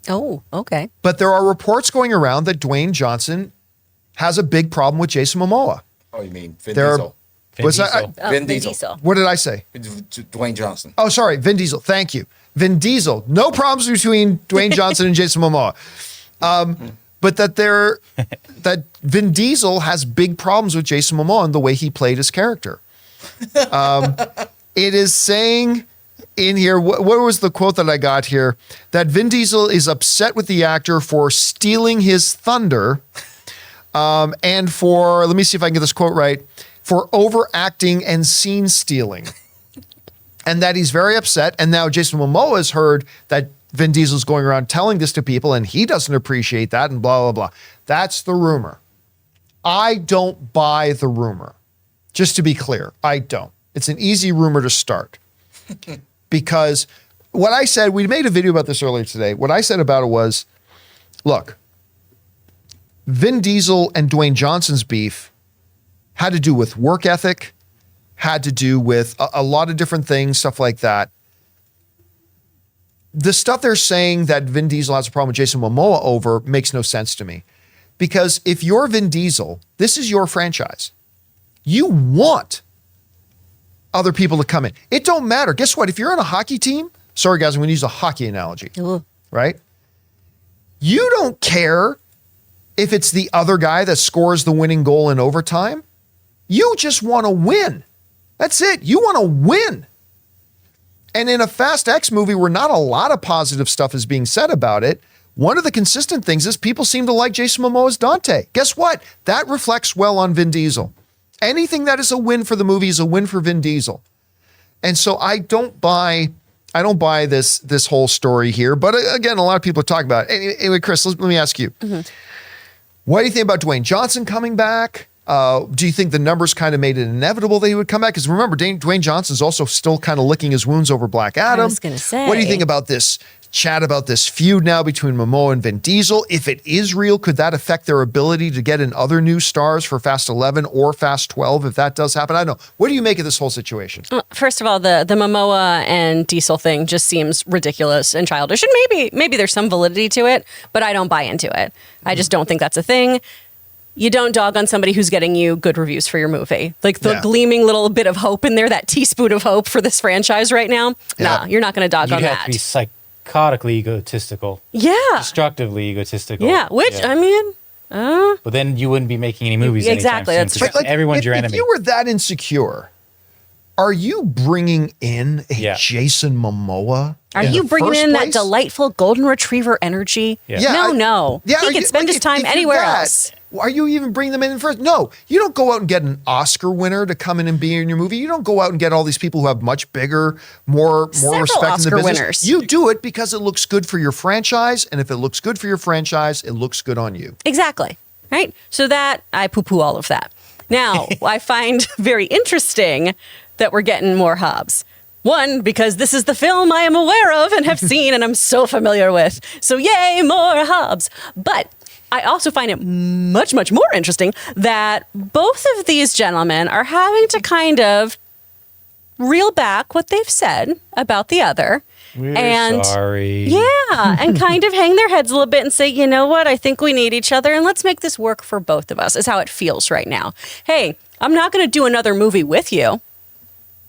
B: Oh, okay.
A: But there are reports going around that Dwayne Johnson has a big problem with Jason Momoa.
C: Oh, you mean Vin
A: There are-
C: Diesel?
A: What's that?
C: Vin Diesel.
A: What did I say?
C: Dwayne Johnson.
A: Oh, sorry, Vin Diesel. Thank you. Vin Diesel. No problems between Dwayne Johnson and Jason Momoa. But that Vin Diesel has big problems with Jason Momoa and the way he played his character. It is saying in here, what was the quote that I got here? That Vin Diesel is upset with the actor for stealing his thunder, and for, let me see if I can get this quote right, for overacting and scene stealing. And that he's very upset. And now Jason Momoa has heard that Vin Diesel's going around telling this to people and he doesn't appreciate that and blah, blah, blah. That's the rumor. I don't buy the rumor. Just to be clear, I don't. It's an easy rumor to start. Because what I said, we made a video about this earlier today. What I said about it was, look, Vin Diesel and Dwayne Johnson's beef had to do with work ethic, had to do with a lot of different things, stuff like that. The stuff they're saying that Vin Diesel has a problem with Jason Momoa over makes no sense to me. Because if you're Vin Diesel, this is your franchise. You want other people to come in. It don't matter. Guess what? If you're on a hockey team, sorry guys, I'm going to use a hockey analogy, right? You don't care if it's the other guy that scores the winning goal in overtime. You just want to win. That's it. You want to win. And in a Fast X movie where not a lot of positive stuff is being said about it, one of the consistent things is people seem to like Jason Momoa's Dante. Guess what? That reflects well on Vin Diesel. Anything that is a win for the movie is a win for Vin Diesel. And so I don't buy this whole story here. But again, a lot of people are talking about it. Anyway, Chris, let me ask you. Mm-hmm. What do you think about Dwayne Johnson coming back? Do you think the numbers kind of made it inevitable that he would come back? Because remember, Dwayne Johnson's also still kind of licking his wounds over Black Adam.
B: I was going to say.
A: What do you think about this chat about this feud now between Momoa and Vin Diesel? If it is real, could that affect their ability to get in other new stars for Fast 11 or Fast 12 if that does happen? I don't know. What do you make of this whole situation?
B: First of all, the Momoa and Diesel thing just seems ridiculous and childish. And maybe there's some validity to it, but I don't buy into it. I just don't think that's a thing. You don't dog on somebody who's getting you good reviews for your movie. Like the gleaming little bit of hope in there, that teaspoon of hope for this franchise right now. Nah, you're not going to dog on
D: You'd
B: that.
D: have to be psychotically egotistical.
B: Yeah.
D: Destructively egotistical.
B: Yeah, which, I mean...
D: But then you wouldn't be making any movies
B: Exactly,
D: anytime
B: that's
D: soon, 'cause
A: Like,
D: everyone's your enemy.
A: If you were that insecure, are you bringing in a Jason Momoa?
B: Are you
A: the
B: bringing
A: first
B: in that
A: place?
B: delightful golden retriever energy?
D: Yeah.
B: No.
A: Yeah,
B: He could spend his time
A: you're
B: anywhere
A: that,
B: else.
A: Are you even bringing them in first? No, you don't go out and get an Oscar winner to come in and be in your movie. You don't go out and get all these people who have much bigger, more
B: Several
A: respect
B: Oscar
A: in the business.
B: winners.
A: You do it because it looks good for your franchise, and if it looks good for your franchise, it looks good on you.
B: Exactly. Right? So that, I poo-poo all of that. Now, I find very interesting that we're getting more Hobbs. One, because this is the film I am aware of and have seen and I'm so familiar with. So yay, more Hobbs. But I also find it much, much more interesting that both of these gentlemen are having to kind of reel back what they've said about the other.
D: We're sorry.
B: Yeah, and kind of hang their heads a little bit and say, you know what, I think we need each other and let's make this work for both of us, is how it feels right now. Hey, I'm not going to do another movie with you,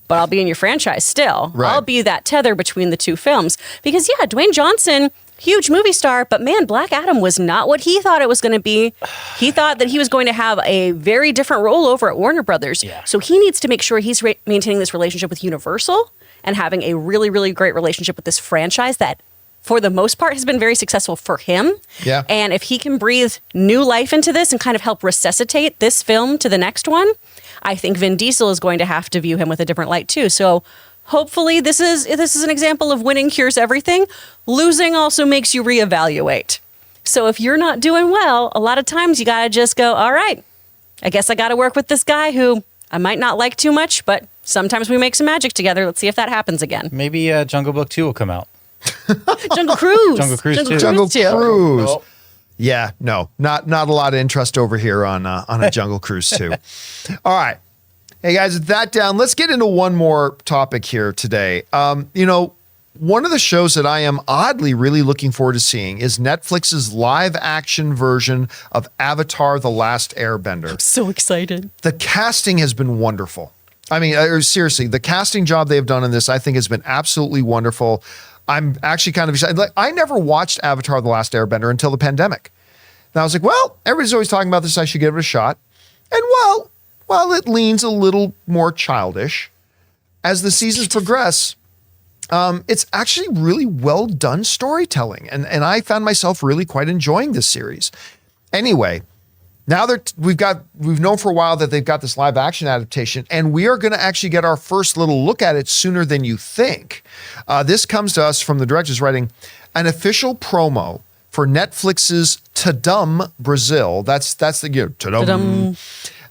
B: but I'll be in your franchise still.
A: Right.
B: I'll be that tether between the two films. Because, yeah, Dwayne Johnson, huge movie star, but man, Black Adam was not what he thought it was going to be. He thought that he was going to have a very different role over at Warner Brothers.
D: Yeah.
B: So he needs to make sure he's maintaining this relationship with Universal and having a really, really great relationship with this franchise that for the most part, has been very successful for him.
A: Yeah.
B: And if he can breathe new life into this and kind of help resuscitate this film to the next one, I think Vin Diesel is going to have to view him with a different light too. So hopefully this is an example of winning cures everything. Losing also makes you reevaluate. So if you're not doing well, a lot of times you got to just go, all right, I guess I got to work with this guy who I might not like too much, but sometimes we make some magic together. Let's see if that happens again.
D: Maybe Jungle Book 2 will come out.
B: Jungle Cruise.
D: Jungle Cruise too.
A: Jungle
B: too.
A: Cruise.
C: Nope.
A: Yeah, no, not a lot of interest over here on a Jungle Cruise too. All right, hey guys, with that down, let's get into one more topic here today. One of the shows that I am oddly really looking forward to seeing is Netflix's live action version of Avatar: The Last Airbender.
B: So excited.
A: The casting has been wonderful. I mean, seriously, the casting job they've done in this, I think, has been absolutely wonderful. I'm actually kind of excited. Like, I never watched Avatar: The Last Airbender until the pandemic. And I was like, well, everybody's always talking about this. I should give it a shot. And while it leans a little more childish, as the seasons progress, it's actually really well done storytelling. And I found myself really quite enjoying this series. Anyway, now that we've known for a while that they've got this live action adaptation, and we are going to actually get our first little look at it sooner than you think. This comes to us from the director's writing, an official promo for Netflix's Tudum Brazil. That's the Tudum.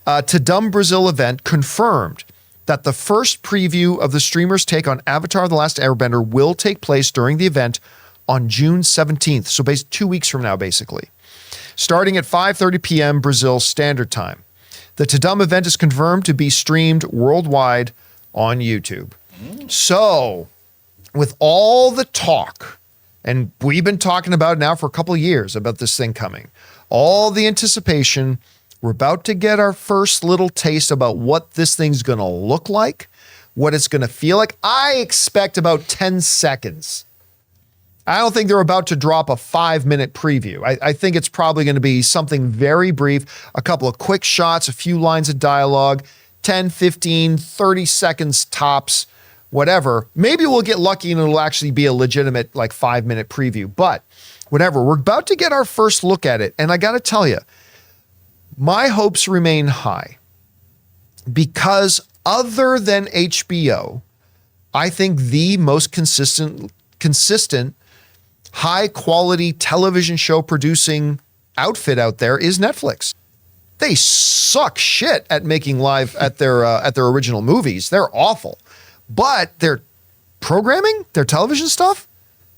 A: Tudum Brazil event confirmed that the first preview of the streamer's take on Avatar: The Last Airbender will take place during the event on June 17th. So 2 weeks from now, basically. Starting at 5:30 p.m. Brazil Standard Time. The Tudum event is confirmed to be streamed worldwide on YouTube. So, with all the talk, and we've been talking about it now for a couple of years about this thing coming, all the anticipation, we're about to get our first little taste about what this thing's going to look like, what it's going to feel like. I expect about 10 seconds. I don't think they're about to drop a 5-minute preview. I think it's probably going to be something very brief, a couple of quick shots, a few lines of dialogue, 10, 15, 30 seconds tops, whatever. Maybe we'll get lucky and it'll actually be a legitimate 5-minute preview, but whatever. We're about to get our first look at it. And I got to tell you, my hopes remain high because other than HBO, I think the most consistent, high quality television show producing outfit out there is Netflix. They suck shit at making live at their original movies. They're awful, but their programming, their television stuff,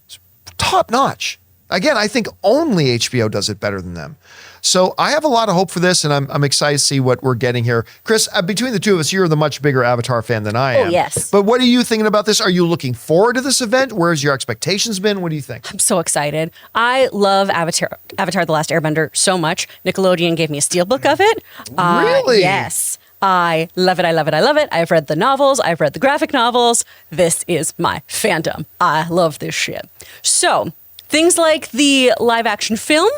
A: is top notch. Again, I think only HBO does it better than them. So I have a lot of hope for this, and I'm excited to see what we're getting here. Chris, between the two of us, you're the much bigger Avatar fan than I am.
B: Oh, yes.
A: But what are you thinking about this? Are you looking forward to this event? Where's your expectations been? What do you think?
B: I'm so excited. I love Avatar: The Last Airbender so much. Nickelodeon gave me a steelbook of it.
A: Really?
B: Yes. I love it. I love it. I love it. I've read the novels. I've read the graphic novels. This is my fandom. I love this shit. So things like the live action film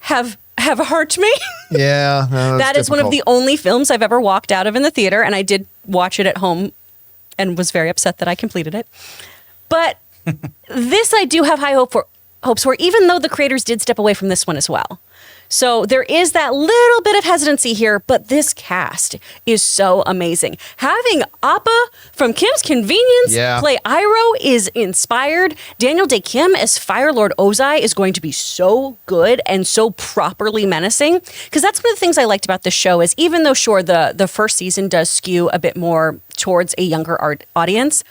B: have hurt me.
A: Yeah. No,
B: that is one of the only films I've ever walked out of in the theater, and I did watch it at home and was very upset that I completed it. But this I do have high hopes for, even though the creators did step away from this one as well. So there is that little bit of hesitancy here, but this cast is so amazing. Having Appa from Kim's Convenience play Iroh is inspired. Daniel Day Kim as Fire Lord Ozai is going to be so good and so properly menacing. Because that's one of the things I liked about this show is even though, sure, the first season does skew a bit more towards a younger audience,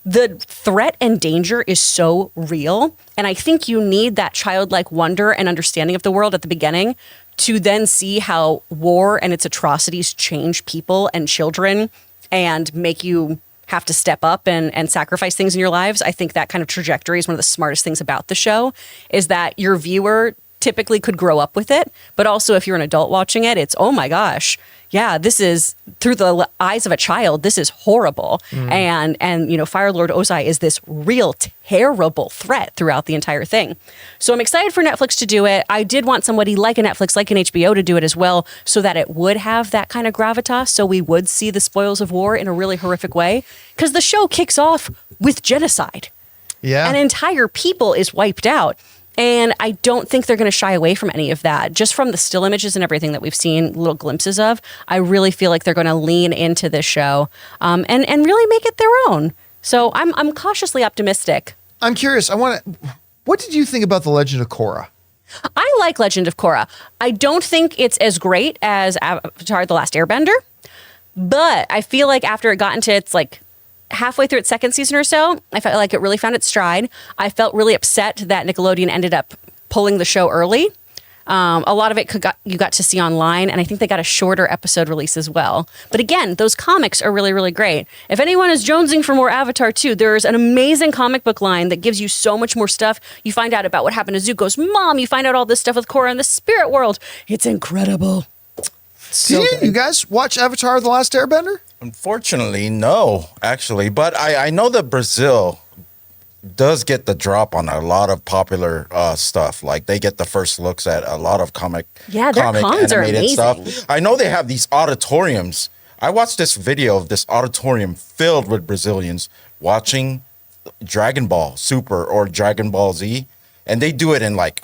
B: the threat and danger is so real. And I think you need that childlike wonder and understanding of the world at the beginning to then see how war and its atrocities change people and children and make you have to step up and sacrifice things in your lives. I think that kind of trajectory is one of the smartest things about the show, is that your viewer typically could grow up with it. But also if you're an adult watching it, it's, oh my gosh, yeah, this is through the eyes of a child. This is horrible. And Fire Lord Ozai is this real terrible threat throughout the entire thing. So I'm excited for Netflix to do it. I did want somebody like a Netflix, like an HBO to do it as well, so that it would have that kind of gravitas. So we would see the spoils of war in a really horrific way, because the show kicks off with genocide.
A: Yeah.
B: An entire people is wiped out. And I don't think they're going to shy away from any of that. Just from the still images and everything that we've seen little glimpses of, I really feel like they're going to lean into this show and really make it their own. So I'm cautiously optimistic.
A: I'm curious. What did you think about The Legend of Korra?
B: I like Legend of Korra. I don't think it's as great as Avatar: The Last Airbender, but I feel like after it got into its like halfway through its second season or so, I felt like it really found its stride. I felt really upset that Nickelodeon ended up pulling the show early. A lot of it you got to see online, and I think they got a shorter episode release as well. But again, those comics are really, really great. If anyone is jonesing for more Avatar 2, there's an amazing comic book line that gives you so much more stuff. You find out about what happened to Zuko's mom. You find out all this stuff with Korra in the spirit world. It's incredible.
A: Did you guys watch Avatar: The Last Airbender?
C: Unfortunately, no, actually. But I know that Brazil does get the drop on a lot of popular stuff. Like they get the first looks at a lot of comic
B: their cons are
C: animated
B: amazing.
C: stuff. I know they have these auditoriums. I watched this video of this auditorium filled with Brazilians watching Dragon Ball Super or Dragon Ball Z. And they do it in like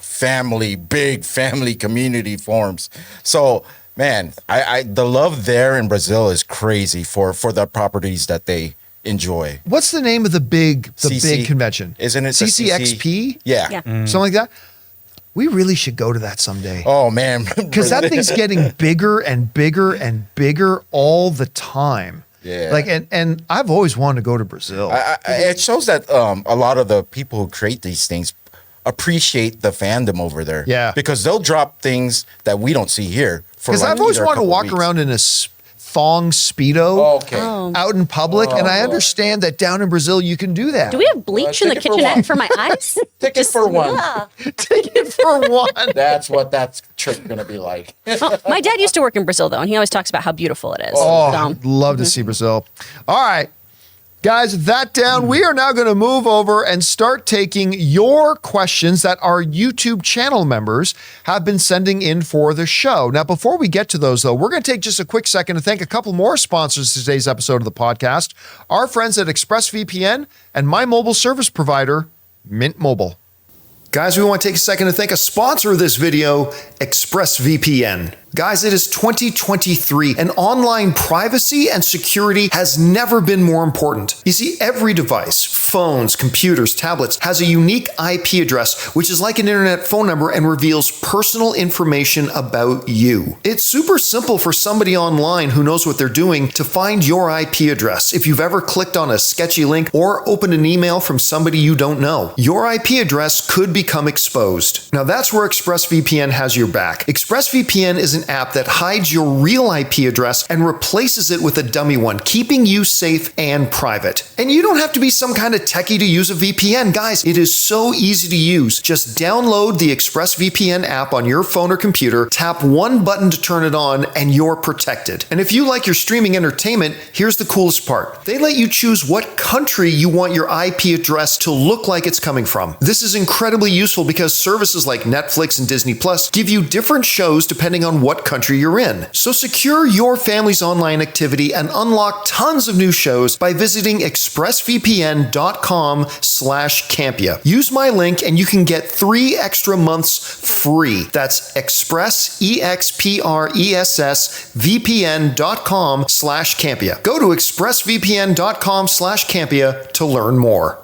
C: big family community forms. So man, I the love there in Brazil is crazy for the properties that they enjoy.
A: What's the name of the big convention?
C: Isn't it the
A: CCXP?
C: Yeah.
A: Something like that. We really should go to that someday.
C: Oh man,
A: Because that thing's getting bigger and bigger and bigger all the time.
C: Yeah.
A: Like and I've always wanted to go to Brazil.
C: It shows that a lot of the people who create these things appreciate the fandom over there.
A: Yeah.
C: Because they'll drop things that we don't see here.
A: Because I've always wanted to walk around in a thong Speedo out in public, and I understand that down in Brazil you can do that.
B: Do we have bleach in the kitchenette for my eyes?
C: Ticket for one.
B: Yeah.
A: Ticket for one.
C: That's what that trip gonna be like.
B: Oh, my dad used to work in Brazil, though, and he always talks about how beautiful it is.
A: Oh,
B: So-
A: I'd love to see Brazil. All right. Guys, with that down, we are now going to move over and start taking your questions that our YouTube channel members have been sending in for the show. Now, before we get to those, though, we're going to take just a quick second to thank a couple more sponsors of today's episode of the podcast, our friends at ExpressVPN and my mobile service provider, Mint Mobile. Guys, we want to take a second to thank a sponsor of this video, ExpressVPN. Guys, it is 2023, and online privacy and security has never been more important. You see, every device, phones, computers, tablets, has a unique IP address, which is like an internet phone number and reveals personal information about you. It's super simple for somebody online who knows what they're doing to find your IP address. If you've ever clicked on a sketchy link or opened an email from somebody you don't know, your IP address could become exposed. Now that's where ExpressVPN has your back. ExpressVPN is an app that hides your real IP address and replaces it with a dummy one, keeping you safe and private. And you don't have to be some kind of techie to use a VPN. Guys, it is so easy to use. Just download the ExpressVPN app on your phone or computer, tap one button to turn it on, and you're protected. And if you like your streaming entertainment, here's the coolest part. They let you choose what country you want your IP address to look like it's coming from. This is incredibly useful because services like Netflix and Disney Plus give you different shows depending on what country you're in. So secure your family's online activity and unlock tons of new shows by visiting expressvpn.com/Campea. Use my link and you can get 3 extra months free. That's expressvpn.com/Campea. Go to expressvpn.com/Campea to learn more.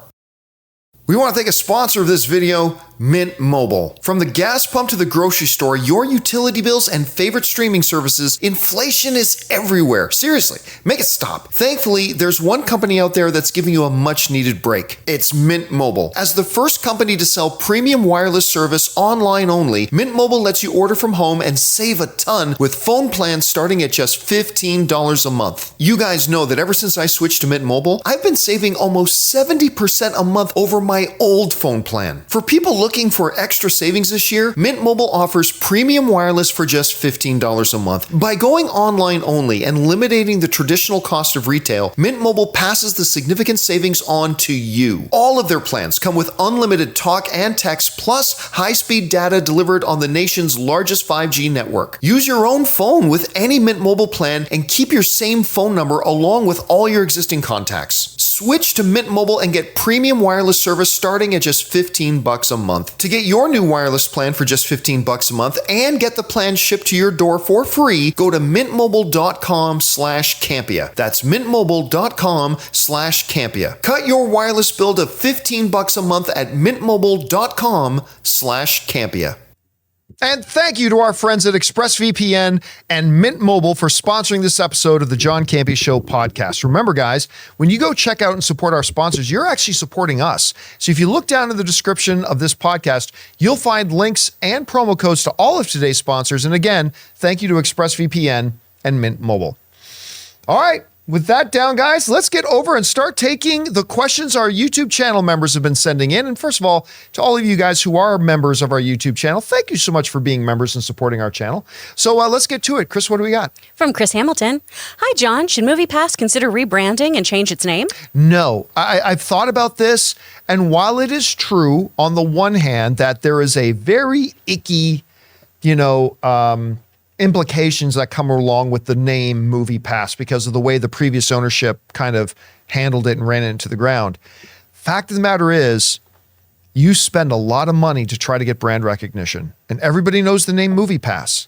A: We want to thank a sponsor of this video, Mint Mobile. From the gas pump to the grocery store, your utility bills and favorite streaming services, inflation is everywhere. Seriously, make it stop. Thankfully, there's one company out there that's giving you a much needed break. It's Mint Mobile. As the first company to sell premium wireless service online only, Mint Mobile lets you order from home and save a ton with phone plans starting at just $15 a month. You guys know that ever since I switched to Mint Mobile, I've been saving almost 70% a month over my old phone plan. For people looking for extra savings this year, Mint Mobile offers premium wireless for just $15 a month. By going online only and eliminating the traditional cost of retail, Mint Mobile passes the significant savings on to you. All of their plans come with unlimited talk and text plus high-speed data delivered on the nation's largest 5G network. Use your own phone with any Mint Mobile plan and keep your same phone number along with all your existing contacts. Switch to Mint Mobile and get premium wireless service starting at just $15 a month. To get your new wireless plan for just $15 a month and get the plan shipped to your door for free, go to mintmobile.com/Campea. That's mintmobile.com/Campea. Cut your wireless bill to $15 a month at mintmobile.com/Campea. And thank you to our friends at ExpressVPN and Mint Mobile for sponsoring this episode of the John Campea Show podcast. Remember, guys, when you go check out and support our sponsors, you're actually supporting us. So if you look down in the description of this podcast, you'll find links and promo codes to all of today's sponsors. And again, thank you to ExpressVPN and Mint Mobile. All right. With that down, guys, let's get over and start taking the questions our YouTube channel members have been sending in. And first of all, to all of you guys who are members of our YouTube channel, thank you so much for being members and supporting our channel. So let's get to it. Chris, what do we got?
B: From Chris Hamilton. Hi, John. Should MoviePass consider rebranding and change its name?
A: No, I've thought about this. And while it is true, on the one hand, that there is a very icky, implications that come along with the name MoviePass because of the way the previous ownership kind of handled it and ran it into the ground. Fact of the matter is, you spend a lot of money to try to get brand recognition, and everybody knows the name MoviePass.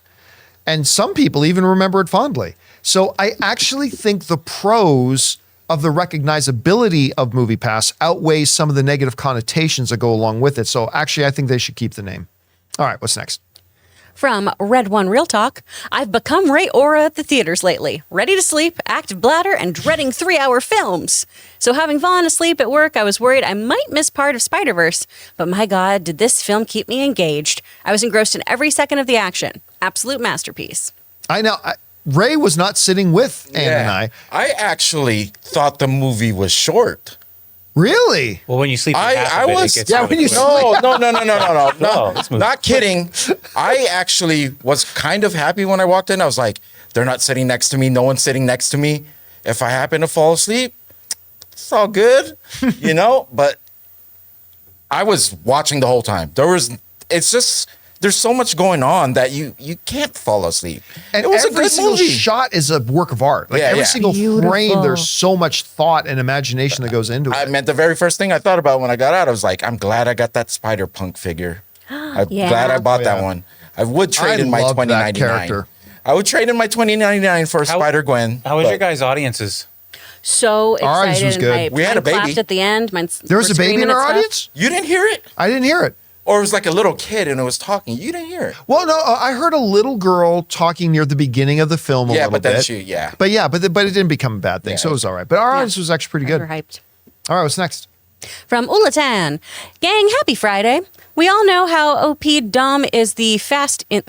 A: And some people even remember it fondly. So I actually think the pros of the recognizability of MoviePass outweighs some of the negative connotations that go along with it. So actually, I think they should keep the name. All right, what's next?
B: From Red One Real Talk, I've become Ray Aura at the theaters lately. Ready to sleep, active bladder, and dreading 3-hour films. So having fallen asleep at work, I was worried I might miss part of Spider-Verse. But my God, did this film keep me engaged. I was engrossed in every second of the action. Absolute masterpiece.
A: I know. Ray was not sitting with Ann and I.
C: I actually thought the movie was short.
A: Really?
D: Well, when you sleep,
C: I was.
D: it gets
A: Yeah,
D: really
A: when you
D: quick.
C: No.
D: No, it's moving.
C: Not kidding. I actually was kind of happy when I walked in. I was like, they're not sitting next to me. No one's sitting next to me. If I happen to fall asleep, it's all good, But I was watching the whole time. There's so much going on that you can't fall asleep.
A: And
C: it was
A: every
C: a good
A: single
C: movie.
A: shot is a work of art. Like every single
B: Beautiful.
A: frame, there's so much thought and imagination that goes into
C: I
A: it.
C: meant the very first thing I thought about when I got out, I was like, I'm glad I got that Spider-Punk figure. I'm
B: Yeah.
C: glad I bought
A: Oh, yeah.
C: that one. I would trade
A: I
C: in my
A: love that
C: 2099.
A: character.
C: I would trade in my 2099 for
D: How-
C: Spider-Gwen.
D: How was
C: but
D: your guys' audiences?
B: So
A: Ours
B: excited.
A: was good.
B: And
C: We had a
B: mine clapped
C: baby.
B: at the end.
A: There was a baby in our audience?
C: You didn't hear it?
A: I didn't hear it.
C: Or it was like a little kid and it was talking. You didn't hear it.
A: Well, no, I heard a little girl talking near the beginning of the film a
C: Yeah,
A: little
C: but then
A: bit. But it didn't become a bad thing, so it was all right. But our audience was actually pretty good.
B: Overhyped.
A: All right, what's next?
B: From Ulatan. Gang, happy Friday. We all know how OP Dom is the fast...
D: In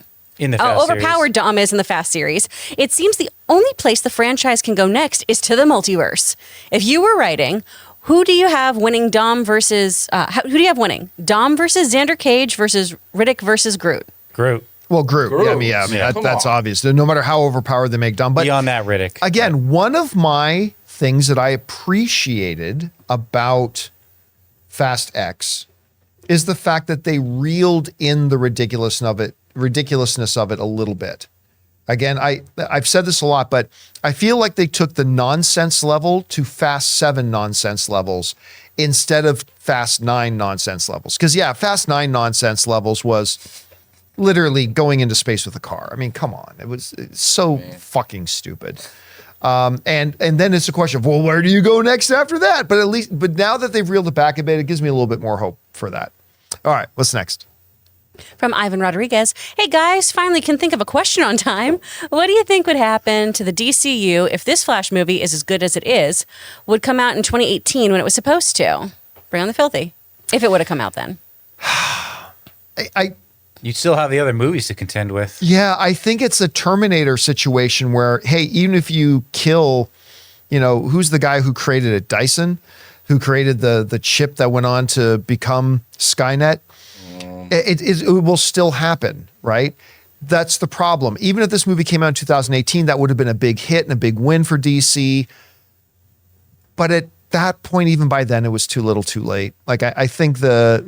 D: the Fast
B: overpowered Dom is in the Fast series. It seems the only place the franchise can go next is to the multiverse. If you were writing, who do you have winning Dom versus... who do you have winning? Dom versus Xander Cage versus Riddick versus Groot?
D: Groot.
A: Well, Groot. Yeah, I mean,
D: Yeah.
A: that's obvious. No matter how overpowered they make Dom. But
D: Beyond that, Riddick.
A: again, one of my things that I appreciated about Fast X is the fact that they reeled in the ridiculousness of it a little bit. Again, I've said this a lot, but I feel like they took the nonsense level to Fast 7 nonsense levels instead of Fast 9 nonsense levels. Because Fast 9 nonsense levels was literally going into space with a car. I mean, come on. It's so fucking stupid. And then it's a question of, well, where do you go next after that? But now that they've reeled it back a bit, it gives me a little bit more hope for that. All right, what's next?
B: From Ivan Rodriguez. Hey guys, finally can think of a question on time. What do you think would happen to the DCU if this Flash movie is as good as it is, would come out in 2018 when it was supposed to? Bring on the filthy. If it would have come out then.
D: You'd still have the other movies to contend with.
A: Yeah, I think it's a Terminator situation where, hey, even if you kill, who's the guy who created it? Dyson, who created the chip that went on to become Skynet. It will still happen, right? That's the problem. Even if this movie came out in 2018, that would have been a big hit and a big win for DC. But at that point, even by then, it was too little too late. Like, I think the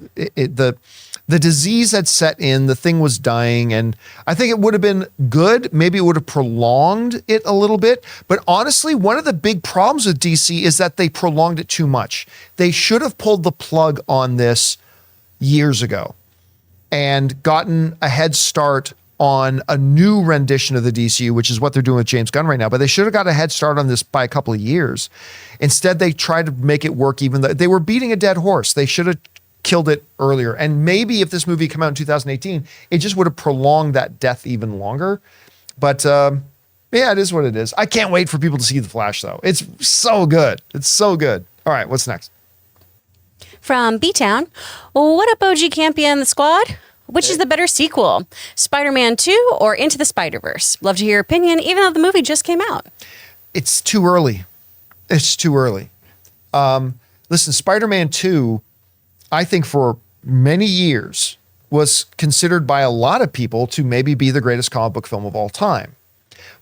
A: The disease had set in, the thing was dying, and I think it would have been good. Maybe it would have prolonged it a little bit. But honestly, one of the big problems with DC is that they prolonged it too much. They should have pulled the plug on this years ago and gotten a head start on a new rendition of the DCU, which is what they're doing with James Gunn right now. But they should have got a head start on this by a couple of years. Instead, they tried to make it work even though they were beating a dead horse. They should have killed it earlier. And maybe if this movie came out in 2018, it just would have prolonged that death even longer. But yeah, it is what it is. I can't wait for people to see The Flash, though. It's so good. It's so good. All right, what's next?
B: From B-Town, what up, OG Campea and the squad? Which is the better sequel, Spider-Man 2 or Into the Spider-Verse? Love to hear your opinion, even though the movie just came out.
A: It's too early. It's too early. Listen, Spider-Man 2, I think for many years was considered by a lot of people to maybe be the greatest comic book film of all time.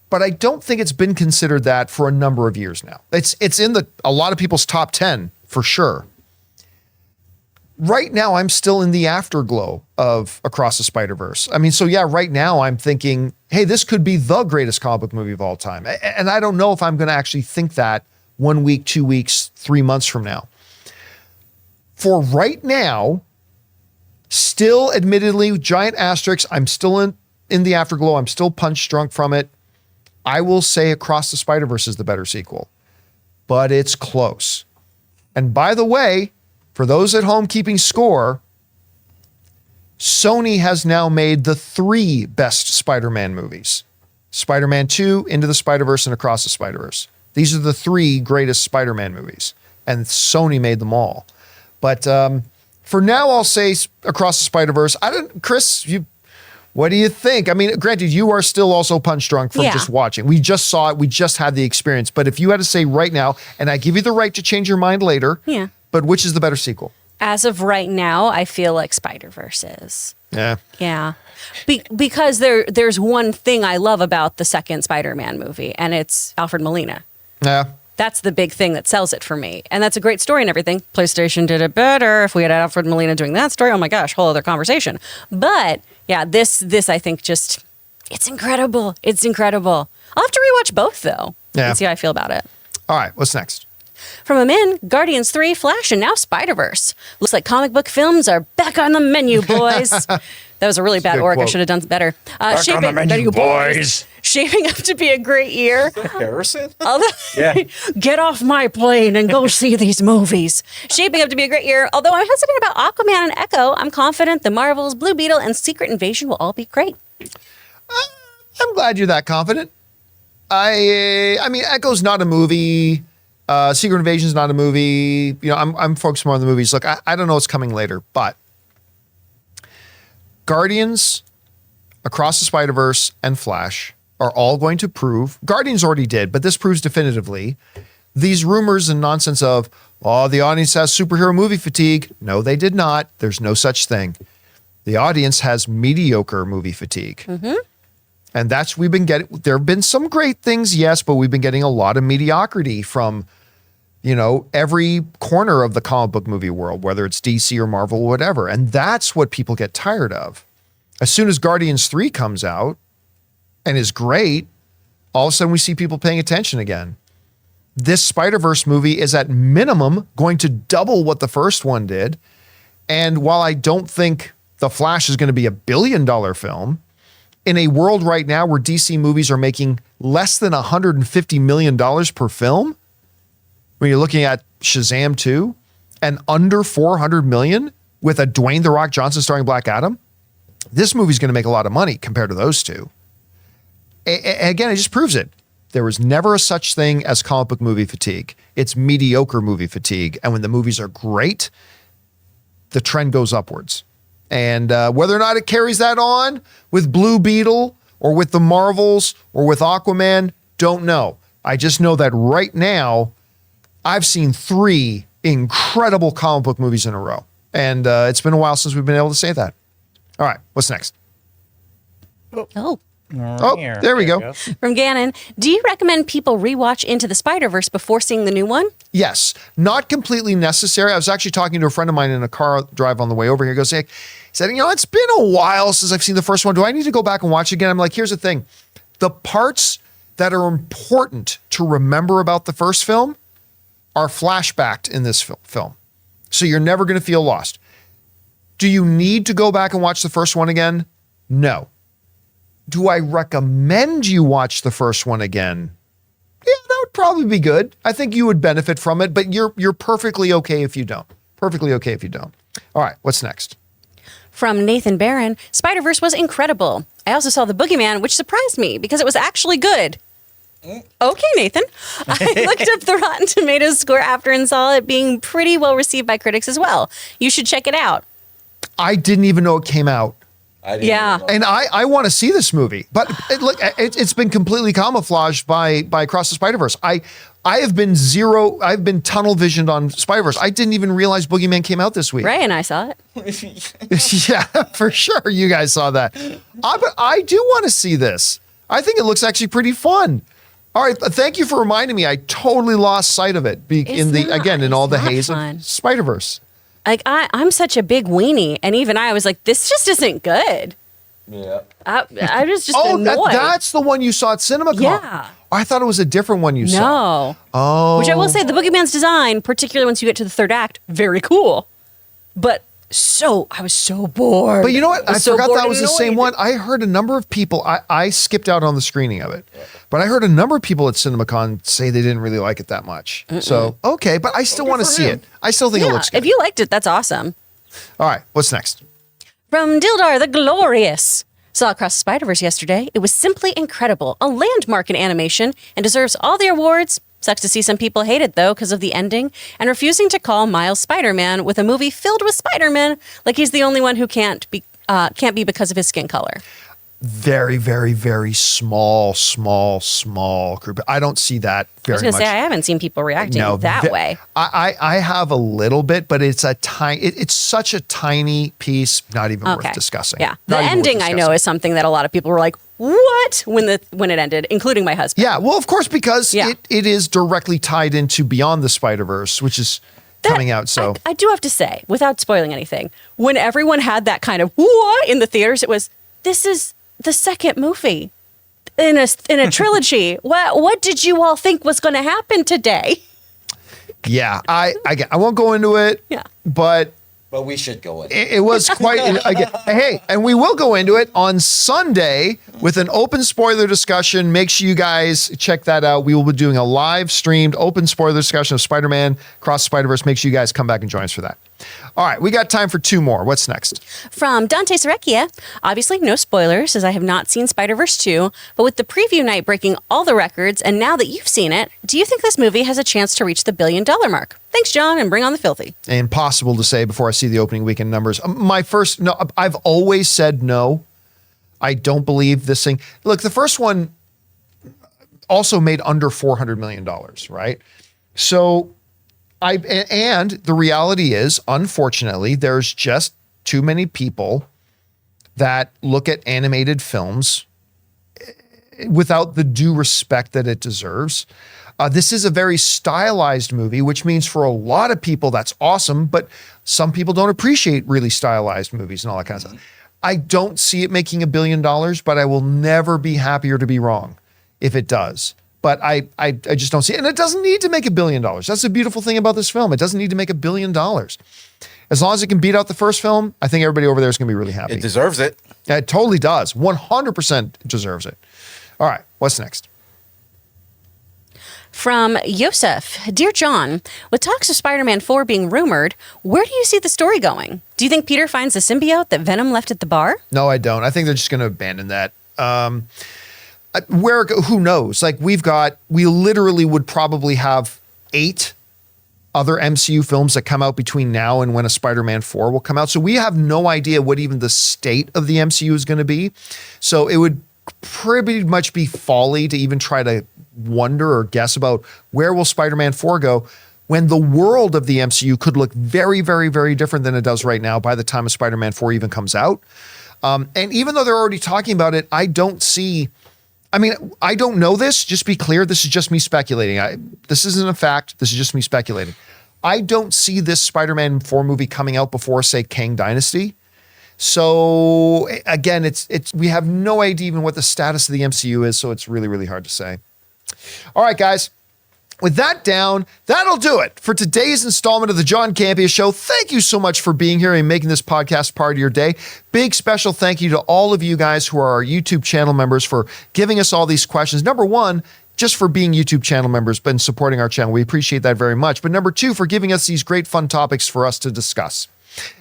A: But I don't think it's been considered that for a number of years now. It's in a lot of people's top 10 for sure. Right now, I'm still in the afterglow of Across the Spider-Verse. I mean, so yeah, right now I'm thinking, hey, this could be the greatest comic book movie of all time. And I don't know if I'm going to actually think that 1 week, 2 weeks, 3 months from now. For right now, still admittedly, giant asterisks, I'm still in the afterglow. I'm still punch drunk from it. I will say Across the Spider-Verse is the better sequel, but it's close. And by the way, for those at home keeping score, Sony has now made the 3 best Spider-Man movies. Spider-Man 2, Into the Spider-Verse, and Across the Spider-Verse. These are the 3 greatest Spider-Man movies, and Sony made them all. But for now, I'll say Across the Spider-Verse. Chris, what do you think? I mean, granted, you are still also punch drunk from just watching. We just saw it. We just had the experience. But if you had to say right now, and I give you the right to change your mind later, but which is the better sequel?
B: As of right now, I feel like Spider-Verse is.
A: Yeah.
B: Yeah. Because there's one thing I love about the second Spider-Man movie, and it's Alfred Molina.
A: Yeah.
B: That's the big thing that sells it for me. And that's a great story and everything. PlayStation did it better. If we had Alfred Molina doing that story, oh my gosh, whole other conversation. But yeah, this I think just, it's incredible. It's incredible. I'll have to rewatch both though and see how I feel about it.
A: All right, what's next?
B: From Amin, Guardians 3, Flash, and now Spider-Verse. Looks like comic book films are back on the menu, boys. That was a really bad orc. I should have done better.
C: Back on the menu, boys.
B: Shaping up to be a great year.
D: Harrison?
B: Yeah. Get off my plane and go see these movies. Shaping up to be a great year. Although I'm hesitant about Aquaman and Echo, I'm confident the Marvels, Blue Beetle, and Secret Invasion will all be great.
A: I'm glad you're that confident. I mean, Echo's not a movie. Secret Invasion's not a movie. You know, I'm focused more on the movies. Look, I don't know what's coming later, but Guardians, Across the Spider-Verse, and Flash are all going to prove, Guardians already did, but this proves definitively, these rumors and nonsense of, oh, the audience has superhero movie fatigue. No, they did not. There's no such thing. The audience has mediocre movie fatigue. Mm-hmm. And that's, we've been getting, there have been some great things, yes, but we've been getting a lot of mediocrity from, you know, every corner of the comic book movie world, whether it's DC or Marvel or whatever. And that's what people get tired of. As soon as Guardians 3 comes out and is great, all of a sudden we see people paying attention again. This Spider-Verse movie is at minimum going to double what the first one did. And while I don't think The Flash is going to be $1 billion film, in a world right now where DC movies are making less than $150 million per film, when you're looking at Shazam 2 and under $400 million with a Dwayne "The Rock" Johnson starring Black Adam, this movie's going to make a lot of money compared to those two. Again, it just proves it. There was never a such thing as comic book movie fatigue. It's mediocre movie fatigue. And when the movies are great, the trend goes upwards. And whether or not it carries that on with Blue Beetle or with the Marvels or with Aquaman, don't know. I just know that right now, I've seen 3 incredible comic book movies in a row. And it's been a while since we've been able to say that. All right, what's next?
B: Oh.
A: Oh, there we go.
B: From Gannon, do you recommend people rewatch Into the Spider-Verse before seeing the new one?
A: Yes, not completely necessary. I was actually talking to a friend of mine in a car drive on the way over here. He goes, hey, he said, it's been a while since I've seen the first one. Do I need to go back and watch it again? I'm like, here's the thing. The parts that are important to remember about the first film are flashbacked in this film. So you're never going to feel lost. Do you need to go back and watch the first one again? No. Do I recommend you watch the first one again? Yeah, that would probably be good. I think you would benefit from it, but you're perfectly okay if you don't. Perfectly okay if you don't. All right, what's next?
B: From Nathan Barron, Spider-Verse was incredible. I also saw The Boogeyman, which surprised me because it was actually good. Okay, Nathan. I looked up the Rotten Tomatoes score after and saw it being pretty well received by critics as well. You should check it out. I
A: didn't even know it came out.
B: Yeah.
A: And I want to see this movie, but it's been completely camouflaged by Across the Spider-Verse. I've been tunnel visioned on Spider-Verse. I didn't even realize Boogeyman came out this week.
B: Ray and I saw it.
A: Yeah, for sure. You guys saw that. But I do want to see this. I think it looks actually pretty fun. All right, thank you for reminding me. I totally lost sight of it in all the haze of Spider-Verse.
B: Like I'm such a big weenie, and even I was like, this just isn't good.
C: Yeah.
B: I was just annoyed.
A: That's the one you saw at CinemaCon.
B: Yeah.
A: I thought it was a different one you saw.
B: No.
A: Oh.
B: Which I will say, the Boogeyman's design, particularly once you get to the third act, very cool. But I was so bored.
A: But you know what? I forgot that was the same
B: one.
A: one. I heard a number of people, I skipped out on the screening of it, but I heard a number of people at CinemaCon say they didn't really like it that much. So, okay, but I still want to see it. I still think it looks good.
B: If you liked it, that's awesome.
A: All right, what's next?
B: From Dildar the Glorious. Saw Across the Spider-Verse yesterday. It was simply incredible. A landmark in animation and deserves all the awards. Sucks to see some people hate it, though, because of the ending and refusing to call Miles Spider-Man with a movie filled with Spider-Man like he's the only one who can't be because of his skin color.
A: Very, very, very small group. I don't see that very much.
B: I was going to say, I haven't seen people reacting that way.
A: I have a little bit, but it's it's such a tiny piece, not even worth discussing.
B: Yeah. The ending, I know, is something that a lot of people were like, what? When it ended, including my husband.
A: Yeah, well, of course, because it is directly tied into Beyond the Spider-Verse, which is coming out. So
B: I do have to say, without spoiling anything, when everyone had that kind of what in the theaters, it was, this is the second movie in a trilogy. What did you all think was going to happen today?
A: Yeah, I won't go into it.
B: Yeah,
A: but
C: we should go in.
A: It was quite. Hey, and we will go into it on Sunday with an open spoiler discussion. Make sure you guys check that out. We will be doing a live streamed open spoiler discussion of Spider-Man Across the Spider-Verse. Make sure you guys come back and join us for that. All right, we got time for two more. What's next?
B: From Dante Serecchia. Obviously, no spoilers, as I have not seen Spider-Verse 2, but with the preview night breaking all the records, and now that you've seen it, do you think this movie has a chance to reach the $1 billion mark? Thanks, John, and bring on the filthy.
A: Impossible to say before I see the opening weekend numbers. I've always said no. I don't believe this thing. Look, the first one also made under $400 million, right? So and the reality is, unfortunately, there's just too many people that look at animated films without the due respect that it deserves. This is a very stylized movie, which means for a lot of people, that's awesome, but some people don't appreciate really stylized movies and all that kind of stuff. I don't see it making $1 billion, but I will never be happier to be wrong if it does. But I just don't see it. And it doesn't need to make $1 billion. That's the beautiful thing about this film. It doesn't need to make $1 billion. As long as it can beat out the first film, I think everybody over there is going to be really happy.
C: It deserves it.
A: It totally does. 100% deserves it. All right, what's next?
B: From Yosef. Dear John, with talks of Spider-Man 4 being rumored, where do you see the story going? Do you think Peter finds the symbiote that Venom left at the bar?
A: No, I don't. I think they're just going to abandon that. Who knows? Like we literally would probably have 8 other MCU films that come out between now and when a Spider-Man 4 will come out. So we have no idea what even the state of the MCU is going to be. So it would pretty much be folly to even try to wonder or guess about where will Spider-Man 4 go when the world of the MCU could look very, very, very different than it does right now by the time a Spider-Man 4 even comes out. And even though they're already talking about it, I don't know this. Just be clear. This is just me speculating. This isn't a fact. This is just me speculating. I don't see this Spider-Man 4 movie coming out before, say, Kang Dynasty. So again, we have no idea even what the status of the MCU is. So it's really, really hard to say. All right, guys. With that down, that'll do it for today's installment of the John Campea Show. Thank you so much for being here and making this podcast part of your day. Big special thank you to all of you guys who are our YouTube channel members for giving us all these questions. Number one, just for being YouTube channel members and supporting our channel. We appreciate that very much. But number two, for giving us these great fun topics for us to discuss.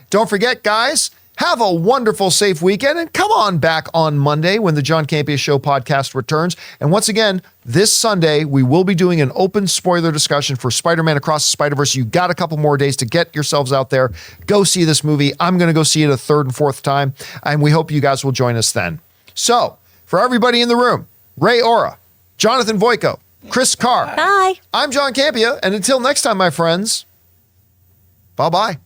A: Don't forget, guys, have a wonderful, safe weekend, and come on back on Monday when the John Campea Show podcast returns. And once again, this Sunday, we will be doing an open spoiler discussion for Spider-Man Across the Spider-Verse. You got a couple more days to get yourselves out there. Go see this movie. I'm going to go see it a third and fourth time, and we hope you guys will join us then. So, for everybody in the room, Ray Ora, Jonathan Voico, Chris Carr.
B: Bye.
A: I'm John Campea, and until next time, my friends, bye-bye.